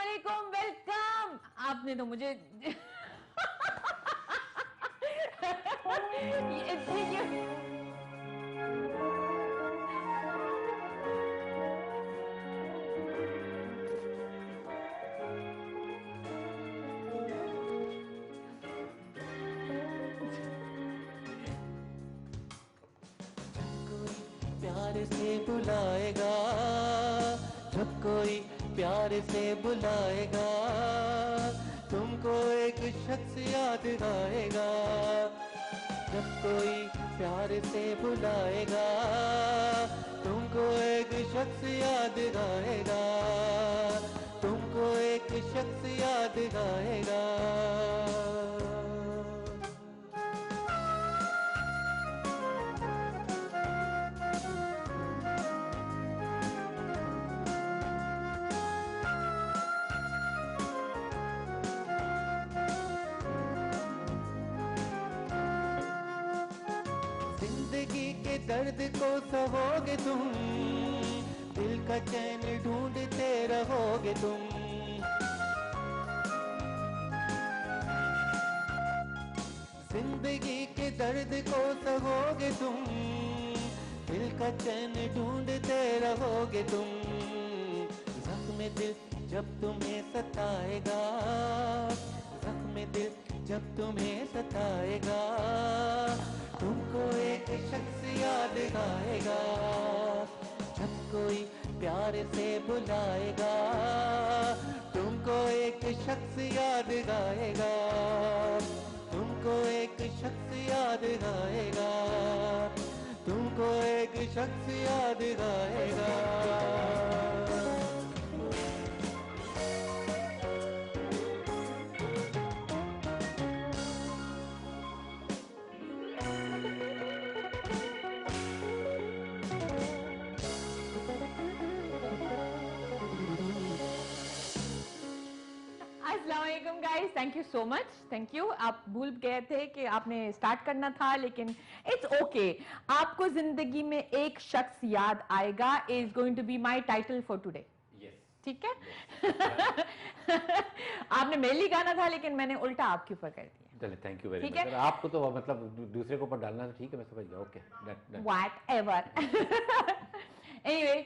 अस्सलामुअलैकुम, वेलकम। आपने तो मुझे प्यार से बुलाएगा, जब कोई प्यार से बुलाएगा, तुमको एक शख्स याद आएगा। जब कोई प्यार से बुलाएगा, तुमको एक शख्स याद आएगा, तुमको एक शख्स याद आएगा। जिंदगी के दर्द को सहोगे तुम, दिल का चैन ढूंढते रहोगे तुम। जिंदगी के दर्द को सहोगे तुम, दिल का चैन ढूंढते रहोगे तुम। जख्म दिल जब तुम्हें सताएगा, जख्म दिल जब तुम्हें सताएगा, तुमको एक शख्स याद आएगा। जब कोई प्यार से बुलाएगा, तुमको एक शख्स याद आएगा, तुमको एक शख्स याद आएगा, तुमको एक शख्स याद आएगा। अस्सलामुअलैकुम guys, thank you so much, thank you. आप भूल गए थे कि आपने स्टार्ट करना था, लेकिन इट्स ओके। आपको जिंदगी में एक शख्स याद आएगा is going to be my title for today. ठीक है? आपने मेरे लिए गाना था, लेकिन मैंने उल्टा आपके ऊपर कर दिया। चलिए, थैंक यू वेरी ठीक है? मच। आपको तो मतलब दूसरे को ऊपर डालना तो ठीक है, मैं समझ गया। Okay, whatever. Anyway,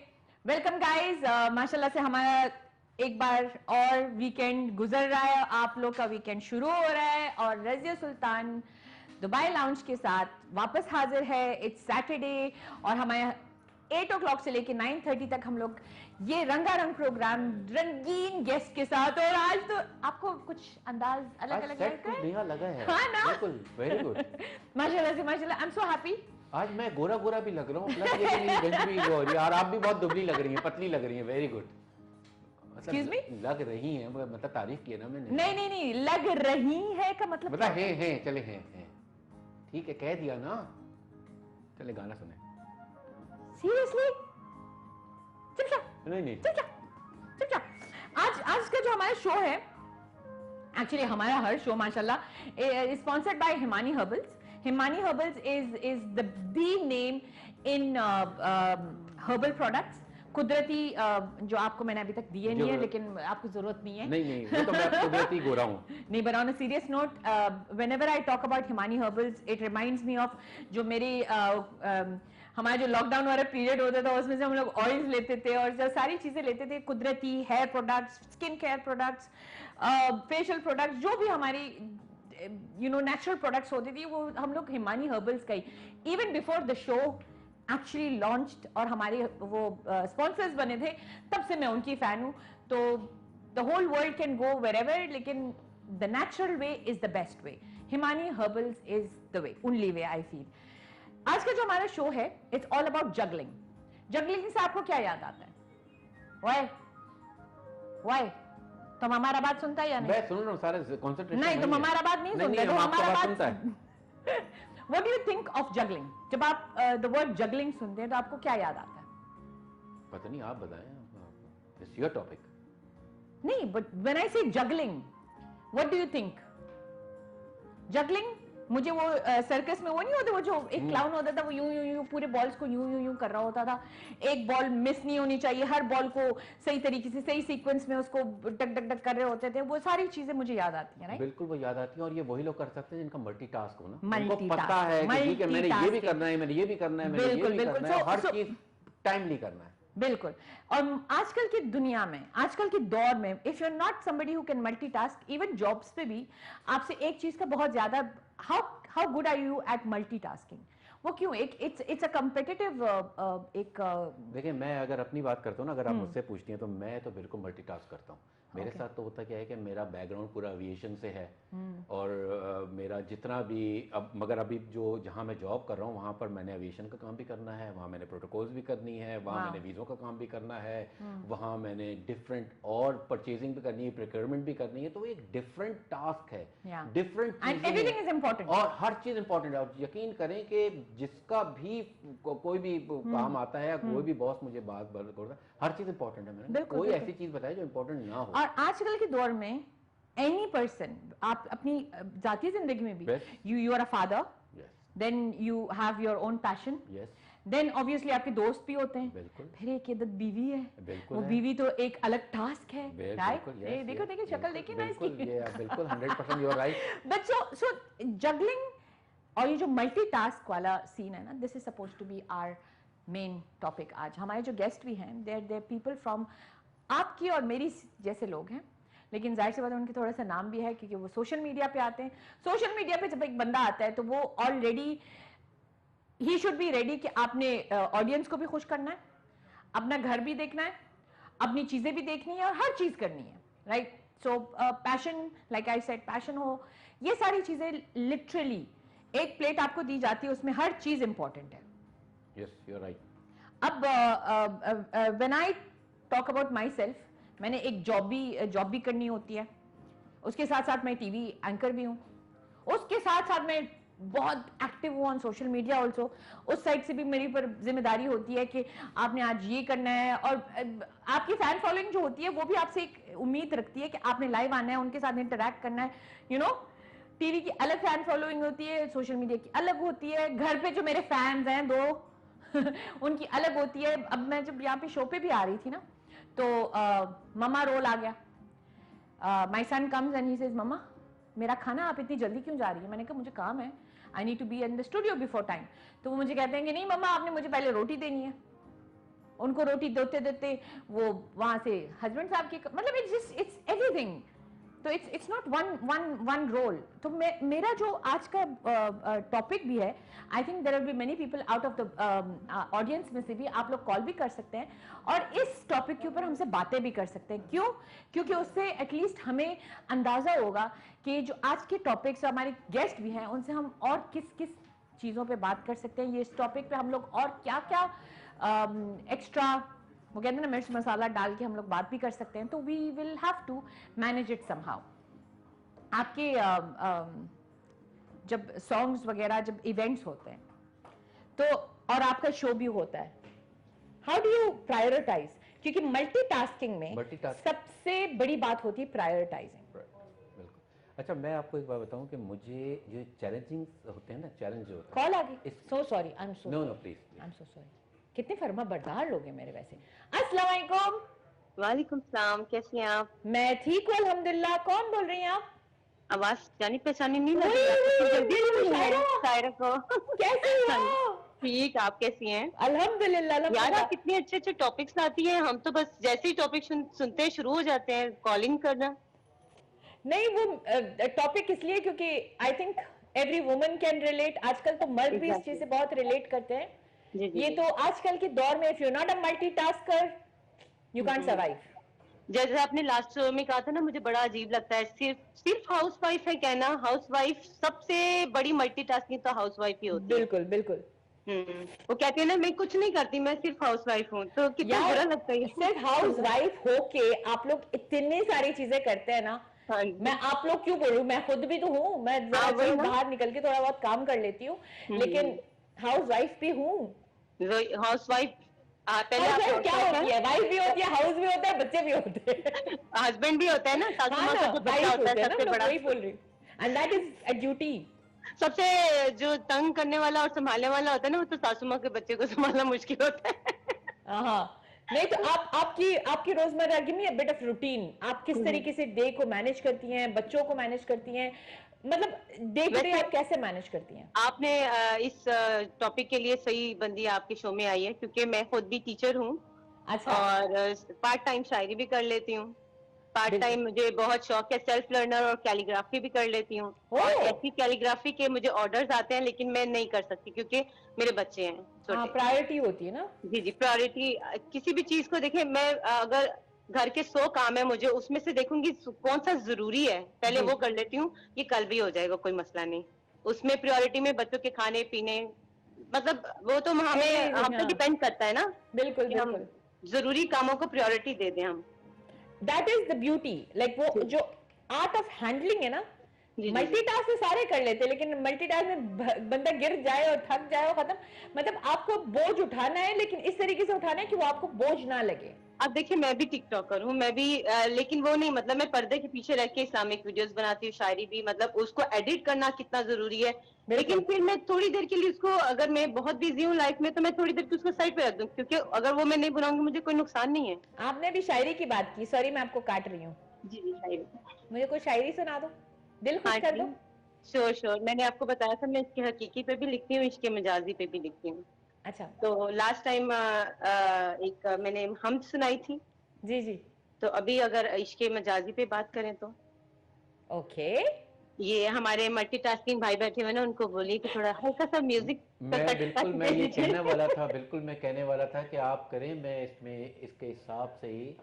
welcome guys. माशाल्लाह से हमारा एक बार और वीकेंड गुजर रहा है, आप लोग का वीकेंड शुरू हो रहा है, और रज़िया सुल्तान दुबई लाउंज के साथ वापस हाजिर है। इट्स सैटरडे, और हमारे 8 o'clock से लेके 9:30 तक हम लोग ये रंगारंग प्रोग्राम रंगीन गेस्ट के साथ। और आज तो आपको कुछ अंदाज अलग अलग नया लगा है। हाँ ना? बिल्कुल, वेरी गुड। माशाल्लाह से माशाल्लाह, आई एम सो हैप्पी। आज मैं गोरा गोरा भी लग रहा हूँ, प्लस ये कि मेरी गंज भी हो रही है, और आप भी बहुत दुबली लग रही हैं, पतली लग रही हैं। Very good. Excuse me? लग रही हैं, मतलब तारीफ की है ना मैंने। नहीं नहीं नहीं, लग रही है का मतलब है, चले हैं। ठीक है, कह दिया ना। चले, गाना सुने। सीरियसली? नहीं। चुप। आज का जो हमारा शो है, एक्चुअली हमारा हर शो माशाल्लाह sponsored by Himani herbals. Himani herbals is the name in herbal products. कुदरती जो आपको मैंने अभी तक दिए नहीं है, लेकिन आपको जरूरत नहीं है। नहीं, वो तो मैं कुदरती गोरा हूँ। नहीं, but on a serious note, whenever I talk about Himani Herbals, it reminds me of जो मेरी हमारा जो लॉकडाउन वाला पीरियड होता था, उसमें से हम लोग ऑयल्स लेते थे और जो सारी चीजें लेते थे, कुदरती hair products, skin care products, facial products, जो भी हमारी नेचुरल प्रोडक्ट्स होती थी, वो हम लोग हिमानी हर्बल्स का ही even before the show actually launched और हमारे वो स्पॉन्सर्स बने थे, तब से मैं उनकी फैन हूँ। तो the whole world can go wherever, लेकिन the natural way is the best way. Himani herbals is the way, only way I feel. आज का जो हमारा शो है, it's all about juggling. Juggling से आपको क्या याद आता है? वाई तुम हमारा बात सुनता है या नहीं? मैं सुन रहा हूँ, सारे कंसंट्रेशन। नहीं, तुम हमारा बात नहीं सुनते, तुम हमारा बात सुनता है। What do you think of juggling? जब आप the word juggling सुनते हैं तो आपको क्या याद आता है? पता नहीं, आप बताएं। It's your topic. नहीं, but when I say juggling, what do you think? Juggling मुझे वो सर्कस में वो नहीं होते, वो जो एक क्लाउन होता था, वो यूं यूं यूं पूरे बॉल्स को यूं यूं यूं कर रहा होता था, एक बॉल मिस नहीं होनी चाहिए, हर बॉल को सही तरीके से सही सीक्वेंस में उसको डक डक डक कर रहे होते थे, वो सारी चीजें मुझे याद आती हैं। बिल्कुल वो याद आती है, और ये वही लोग कर सकते हैं जिनका मल्टीटास्क हो ना, उनको Multitasking, पता है कि ठीक है मैंने ये भी करना है, मैंने ये भी करना है, मैंने ये भी बिल्कुल, करना है, हर चीज टाइमली करना है। बिल्कुल। और आजकल की दुनिया में, आजकल के दौर में, if you are not somebody who can multitask, even jobs पे भी आपसे एक चीज का बहुत ज्यादा, how good are you at multitasking, वो क्यों, एक इट्स अ कॉम्पिटिटिव एक देखिए मैं अगर अपनी बात करता हूँ ना, अगर आप मुझसे पूछती हैं तो मैं तो बिल्कुल मल्टीटास्क करता हूँ। मेरे साथ तो होता क्या है कि मेरा बैकग्राउंड पूरा एविएशन से है, और मेरा जितना भी अब, मगर अभी जो जहाँ मैं जॉब कर रहा हूँ वहाँ पर मैंने एविएशन का काम भी करना है, वहाँ मैंने प्रोटोकॉल्स भी करनी है, वहाँ मैंने वीज़ों का काम भी करना है, वहाँ मैंने डिफरेंट और परचेजिंग भी करनी है, प्रोक्योरमेंट भी करनी है, तो वो एक डिफरेंट टास्क है, different and everything is important, और हर चीज़ इंपॉर्टेंट है। और यकीन करें कि जिसका भी कोई भी काम आता है, कोई भी बॉस मुझे बात करता है, हर चीज़ इंपॉर्टेंट है। मैंने कोई ऐसी चीज़ बताई जो इंपॉर्टेंट ना हो। और आजकल के दौर में एनी पर्सन, आप अपनी जाती जिंदगी में भी, you are a father, then you have your own passion, then obviously आपके दोस्त भी होते हैं, फिर एक इधर बीवी है, वो बीवी तो एक अलग टास्क है, राइट? देखो देखो शक्ल देखिए ना इसकी, बिल्कुल 100% you are right. But so juggling और ये जो मल्टीटास्क वाला सीन है ना, this is suppose to be our main topic आज। हमारे जो गेस्ट भी हैं, देयर पीपल फ्रॉम आपकी और मेरी जैसे लोग हैं, लेकिन जाहिर सी बात है उनके थोड़ा सा नाम भी है क्योंकि वो सोशल मीडिया पे आते हैं। सोशल मीडिया पे जब एक बंदा आता है तो वो already he should be ready कि आपने ऑडियंस को भी खुश करना है, अपना घर भी देखना है, अपनी चीजें भी देखनी है और हर चीज करनी है, right? So passion, like I said, passion हो, ये सारी चीजें लिटरली एक प्लेट आपको दी जाती है, उसमें हर चीज इंपॉर्टेंट है। Yes you are right. अब when I talk about myself, मैंने एक जॉब भी करनी होती है, उसके साथ साथ मैं टीवी एंकर भी हूँ, उसके साथ साथ मैं बहुत एक्टिव हूँ ऑन सोशल मीडिया ऑल्सो। उस साइड से भी मेरी पर जिम्मेदारी होती है कि आपने आज ये करना है, और आपकी फैन फॉलोइंग जो होती है वो भी आपसे एक उम्मीद रखती है कि आपने लाइव आना है, उनके साथ इंटरेक्ट करना है, यू नो। टीवी की अलग फैन फॉलोइंग होती है, सोशल मीडिया की अलग होती है, घर पे जो मेरे फैंस हैं दो उनकी अलग होती है। अब मैं जब यहाँ पे शो पे भी आ रही थी ना, तो मम्मा रोल आ गया, my son comes and he says मम्मा मेरा खाना आप इतनी जल्दी क्यों जा रही है? मैंने कहा मुझे काम है, I need to be in the studio before time. तो वो मुझे कहते हैं कि नहीं मम्मा आपने मुझे पहले रोटी देनी है। उनको रोटी देते देते वो वहां से हस्बैंड साहब की, मतलब इट्स एवरीथिंग, तो इट्स नॉट वन रोल। तो मेरा जो आज का टॉपिक भी है, I think there will be many people out of the audience में से भी आप लोग कॉल भी कर सकते हैं और इस टॉपिक के ऊपर हमसे बातें भी कर सकते हैं। क्यों? क्योंकि उससे एटलीस्ट हमें अंदाजा होगा कि जो आज के टॉपिक्स हमारे गेस्ट भी हैं उनसे हम और किस किस चीज़ों पे बात कर सकते हैं, ये इस टॉपिक पे हम लोग और क्या क्या एक्स्ट्रा वो कहते हैं ना मिर्च मसाला डाल के हम लोग बात भी कर सकते हैं। तो we will have to manage it somehow. आपके जब सॉन्ग्स वगैरह, जब इवेंट्स होते हैं तो, और आपका शो भी होता है, हाउ डू यू प्रायोरिटाइज? क्योंकि मल्टीटास्किंग में सबसे बड़ी बात होती है प्रायोरिटाइजिंग। अच्छा मैं आपको एक बात बताऊं कि मुझे जो चैलेंजिंग होते हैं ना, चैलेंज जो होता है, कॉल आ गई, so sorry, I am so no please, I am so sorry. कितने फर्मा बरदार लोग हैं मेरे वैसे। अस्सलाम वालेकुम। वालेकुम सलाम, कैसी हैं आप? मैं ठीक हूँ अल्हम्दुलिल्लाह। कौन बोल रही हैं आप? आवाज जानी पहचानी नहीं लग रही शायरा को। कैसी हो? ठीक, आप कैसी हैं? अल्हम्दुलिल्लाह। यार आप कितने अच्छे अच्छे टॉपिक्स लाती हैं, हम तो बस जैसे ही टॉपिक सुनते हैं शुरू हो जाते हैं कॉलिंग करना। नहीं वो टॉपिक इसलिए क्योंकि I think every woman can relate. आजकल तो मर्द भी इस चीज से बहुत रिलेट करते हैं। ये तो आजकल के दौर में if you not a multitasker you can't survive. जैसे आपने लास्ट शो में कहा था ना, मुझे बड़ा अजीब लगता है, सिर्फ हाउसवाइफ है कहना। हाउसवाइफ सबसे बड़ी मल्टीटास्किंग तो हाउसवाइफ ही होती है। बिल्कुल बिल्कुल। वो कहते हैं ना मैं कुछ नहीं करती, मैं सिर्फ हाउसवाइफ हूँ, तो कितना बुरा लगता है। सिर्फ हाउसवाइफ होके आप लोग इतनी सारी चीजें करते हैं ना। मैं आप लोग क्यों बोलूं, मैं खुद भी तो हूँ, मैं बाहर निकल के थोड़ा बहुत काम कर लेती हूँ, लेकिन हाउसवाइफ भी हूँ। हाउसवाइफ पहले आप क्या होती है? वाइफ भी होती है, हाउस भी होता है, बच्चे भी होते हैं, हस्बैंड भी होता है ना, सासू माँ का जो बच्चा होता है सबसे बड़ा। वही बोल रही हूँ, and that is a duty. सबसे जो तंग करने वाला और संभालने वाला होता है ना, वो तो सासू माँ के बच्चे को संभालना मुश्किल होता है। हाँ, नहीं तो आपकी आपकी रोजमर्रा, give me a bit of routine, आप किस तरीके से डे को मैनेज करती हैं, बच्चों को मैनेज करती हैं, मतलब डे टू डे वैसे आप कैसे मैनेज करती हैं? आपने इस टॉपिक के लिए सही बंदी आपके शो में आई है, क्योंकि मैं खुद भी टीचर हूँ अच्छा, और पार्ट टाइम शायरी भी कर लेती हूँ। पार्ट बिल्कुल। टाइम मुझे बहुत शौक है, सेल्फ लर्नर और कैलीग्राफी भी कर लेती हूँ। और ओह! ऐसी कैलीग्राफी के मुझे ऑर्डर्स आते हैं, लेकिन मैं नहीं कर सकती क्योंकि मेरे बच्चे हैं हाँ, छोटे। प्रायोरिटी होती है ना। जी जी, प्रायोरिटी किसी भी चीज को देखें, मैं अगर घर के 100 काम है मुझे, उसमें से देखूंगी कौन सा जरूरी है, पहले जी। वो कर लेती हूँ, ये कल भी हो जाएगा, कोई मसला नहीं। उसमें प्रायोरिटी में बच्चों के खाने पीने, मतलब वो तो हमें Everything, हम पे हाँ। डिपेंड करता है ना, बिल्कुल, कि हम बिल्कुल। जरूरी कामों को प्रायोरिटी दे दें हम। That is the beauty, like वो जी जो आर्ट ऑफ हैंडलिंग है ना, जी जी जी। मल्टीटास्क तो सारे कर लेते हैं, लेकिन मल्टीटास्क में बंदा गिर जाए और थक जाए और खत्म। मतलब आपको बोझ उठाना है, लेकिन इस तरीके से उठाना है कि वो आपको बोझ ना लगे। अब देखिए, मैं भी टिकटॉकर हूँ, मैं भी लेकिन वो नहीं, मतलब मैं पर्दे के पीछे रह के इस्लामिक वीडियोस बनाती हूँ, शायरी भी, मतलब उसको एडिट करना कितना जरूरी है। लेकिन फिर मैं थोड़ी देर के लिए उसको, अगर मैं बहुत बिजी हूँ लाइफ में, तो मैं थोड़ी देर के उसको साइड पे रख दूँ, क्योंकि अगर वो मैं नहीं बनाऊंगी मुझे कोई नुकसान नहीं है। आपने भी शायरी की बात की, सॉरी मैं आपको काट रही हूँ, जी जी, शायरी। मुझे कोई शायरी सुना दो, दिल खुश हाँ कर जी, दो। Sure sure. मैंने आपको बताया था मैं इसके हकीकी पे भी लिखती हूँ, इसके मजाजी पे भी लिखती हूँ। अच्छा, तो लास्ट टाइम एक मैंने हम सुनाई थी, जी जी, तो अभी अगर इश्के मजाजी पे बात करें तो ओके। ये हमारे मल्टीटास्किंग भाई बैठे हुए ना, उनको बोलिए कि थोड़ा हल्का सा म्यूजिक का मैं टच बिल्कुल, मैं दे ये दीजिए। कहने वाला था, बिल्कुल मैं कहने वाला था कि आप करें, मैं इसमें इसके हिसाब से ही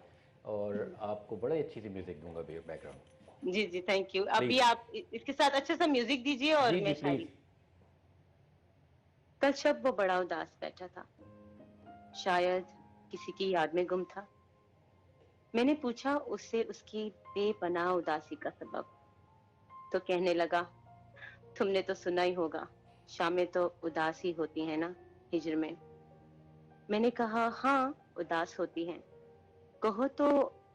और आपको बड़े अच्छी सी म्यूजिक दूंगा बैकग्राउंड। जी जी, थैंक यू। अभी प्लीज। आप इसके साथ अच्छा सा म्यूजिक दीजिए और जी जी मैं प्लीज। शायरी। कल शब वो बड़ा उदास बैठा था, शायद किसी की याद में गुम था। मैंने पूछा उससे उसकी बेपनाह उदासी का सबब, तो कहने लगा, तुमने तो सुना ही होगा, शामें तो उदास ही होती है ना हिज्र में। मैंने कहा, हाँ उदास होती हैं, कहो तो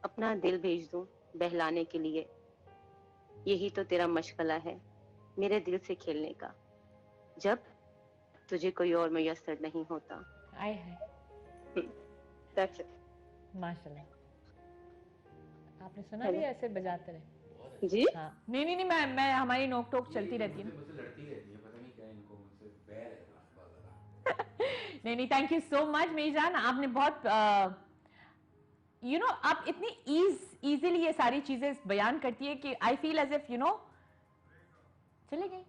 अपना दिल भेज दूं बहलाने के लिए। यही तो तेरा मशगला है मेरे दिल से खेलने का, जब तुझे कोई और मयसर नहीं होता। आय हाय, That's it. माशाल्लाह, आपने सुना भी Hello. ऐसे बजाते रहे। जी हाँ, नहीं नहीं नहीं, मैं हमारी नोक टोक चलती रहती है ना। मुझसे लड़ती रहती है, पता नहीं क्या इनको मुझसे बैर है बहुत ज्यादा। नहीं नहीं, थैंक यू सो मच मीजान, आपने बहुत आप इतनी इजीली ये सारी चीजें बयान करती है कि आई फील एज इफ चले गई,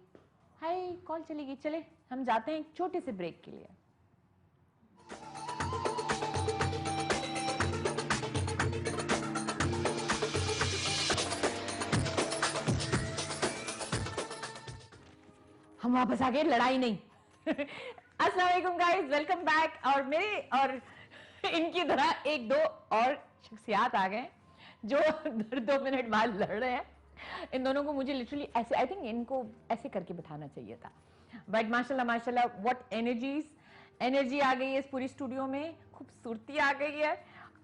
हाय कॉल चली गई, चले हम जाते हैं एक छोटे से ब्रेक के लिए। हम वापस आ गए, लड़ाई नहीं। अस्सलाम वालेकुम गाइस, वेलकम बैक। और मेरे और इनकी तरह एक दो और शख्सियात आ गए जो 2 मिनट बाद लड़ रहे हैं। इन दोनों को मुझे लिटरली ऐसे, आई थिंक इनको ऐसे करके बिठाना चाहिए था, बट माशाल्लाह माशाल्लाह, व्हाट एनर्जी आ गई है इस पूरी स्टूडियो में, खूबसूरती आ गई है।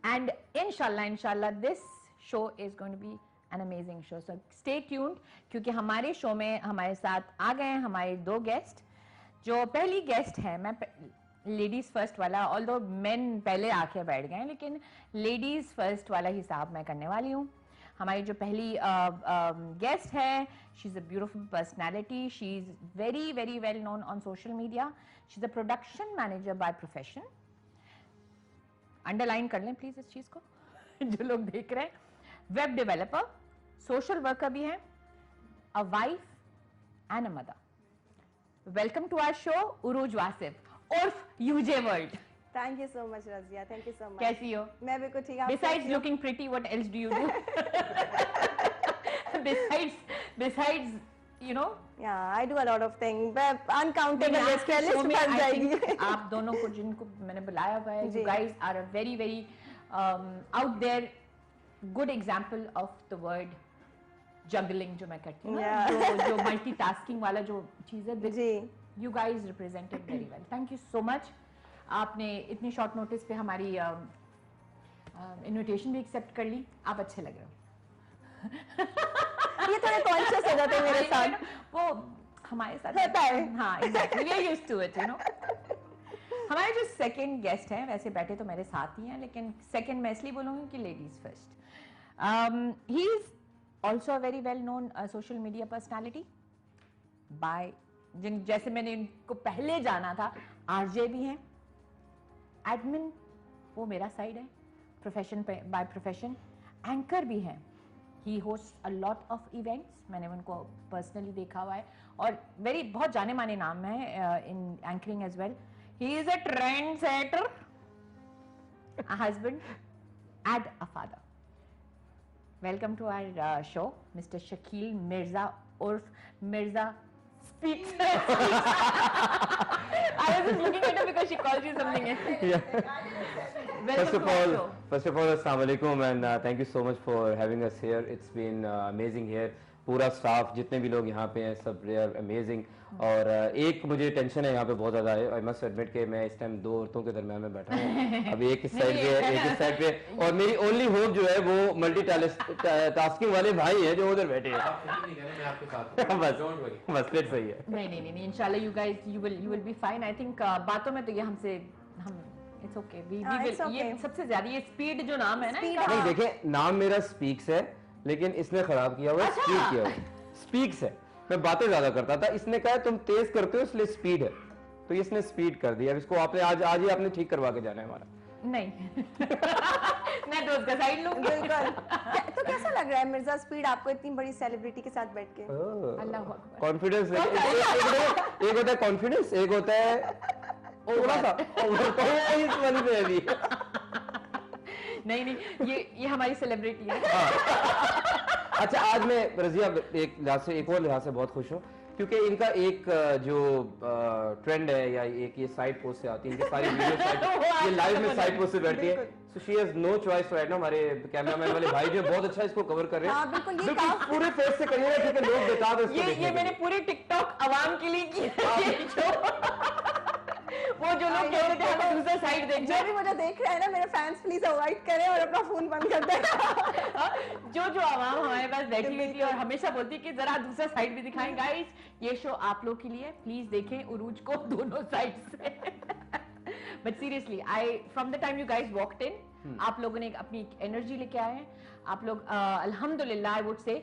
एंड इंशाल्लाह this show is going to be an amazing show, so stay tuned, क्योंकि हमारे शो में हमारे साथ आ गए हैं हमारे 2 गेस्ट। जो पहली गेस्ट है, मैं लेडीज फर्स्ट वाला, ऑल्दो मेन पहले आके बैठ गए, लेकिन लेडीज फर्स्ट वाला हिसाब मैं करने वाली हूँ। हमारी जो पहली गेस्ट है, she is a beautiful personality, she is very very well known on social media, she is a production manager by profession. Underline कर लें प्लीज इस चीज को जो लोग देख रहे हैं। वेब डेवलपर, सोशल वर्कर भी हैं, a wife and a mother. Welcome to our show Urooj Wasif उर्फ UJ world. Thank you so much Razia, thank you so much. कैसी हो? मैं बिल्कुल ठीक। आप Besides कैसी हो? looking pretty, what else do you do? besides, Yeah, I do a lot of things, but uncountable आज list के है, show list में बन I जाएगी। think आप दोनों को, जिनको मैंने बुलाया हुआ है, you ji. guys are a very very out there good example of the word juggling जो मैं करती हूँ ना, Yeah. जो multitasking वाला जो चीज़ है, जी। you guys represented very well. Thank you so much. आपने इतनी शॉर्ट नोटिस पे हमारी इनविटेशन भी एक्सेप्ट कर ली, आप अच्छे लग रहे हो। ये थोड़े कॉन्शियस हो जाते हैं मेरे साथ। वो हमारे साथ होता है। हाँ exactly we are used to it, you know. हमारे जो सेकंड गेस्ट हैं, वैसे बैठे तो मेरे साथ ही हैं, लेकिन सेकंड मैं इसलिए बोलूँगी कि ladies first. He is also a very well known social media personality by जिन, जैसे मैंने इनको पहले जाना था, आरजे भी हैं, एडमिन वो मेरा साइड है, प्रोफेशन बाय प्रोफेशन, एंकर भी हैं। He host a lot of events, मैंने उनको पर्सनली देखा हुआ है, और वेरी बहुत जाने माने नाम है in anchoring as well. He is a trendsetter, a husband, and a father. Welcome to our show, Mr. Shakil Mirza Urf Mirza Speaks. I was just looking at her because she called you something else. Welcome to our show. First of all, Assalamu alaikum and thank you so much for having us here. It's been amazing here. पूरा staff जितने भी लोग यहाँ पे हैं सब they are amazing. और एक मुझे टेंशन है यहाँ पे बहुत ज़्यादा है, आई मस्ट एडमिट कि मैं इस टाइम 2 औरतों के दरमियान में बैठा हूँ। अब एक इस साइड पे एक इस साइड पे, और मेरी ओनली होप जो है वो मल्टी टास्किंग वाले भाई हैं जो उधर बैठे हैं। बस फिर सही है। नहीं इंशाल्लाह you guys you will be fine. I think बातों में तो ये हमसे हम it's okay. We it's will, ये okay. सबसे ज्यादा ये स्पीड जो नाम है ना Speed, इनका, नहीं देखें, नाम मेरा स्पीक्स है लेकिन इसने खराब किया हुआ है, स्पीड किया हुआ है। स्पीक्स है, मैं बातें ज्यादा करता था, इसने कहा तुम तेज करते हो इसलिए स्पीड है, तो इसने स्पीड कर दिया। अब इसको आपने आज ही आपने ठीक करवा के जाना है हमारा। नहीं मैं तो उसका साइड लूंगी। बिल्कुल। तो कैसा लग रहा है मिर्जा स्पीड आपको इतनी बड़ी सेलिब्रिटी के साथ बैठ के? अल्लाह अकबर। कॉन्फिडेंस, एक होता है कॉन्फिडेंस, एक होता है थोड़ा सा इस वाली पे अभी। नहीं ये हमारी सेलिब्रिटी है। अच्छा, आज मैं रजिया एक लिहाज से, एक और लिहाज से बहुत खुश हूँ क्योंकि इनका एक जो ट्रेंड है या एक ये साइड पोस्ट से आती है, इनकी सारी वीडियो साइड ये लाइव में साइड पोस्ट से बैठती है, so she has no choice right ना। हमारे कैमरामैन वाले भाई जो बहुत अच्छा इसको कवर कर रहे हैं। हाँ, बिल्कुल, ये बिल्कुल काम- पूरे फेस से करिएगा क्योंकि लोग बेताब हैं इसको ये देखने के मैंने लिए। पूरे टिकटॉक आवाम के लिए किया है ये show। वो जो लोग कह रहे थे हमें दूसरा साइड देख जो भी मुझे देख रहा है ना, मेरे फैंस प्लीज अवॉइड करें और अपना फोन बंद कर दें। जो आवाम हमारे पास बैठी हुई थी और हमेशा बोलती कि जरा दूसरा साइड भी दिखाएं। गाइस, ये शो आप लोग के लिए, प्लीज देखें उरूज को दोनों साइड से। But seriously I from the time you guys walked in, आप लोगों ने अपनी एनर्जी लेके आए हैं। आप लोग अल्हम्दुलिल्लाह I would say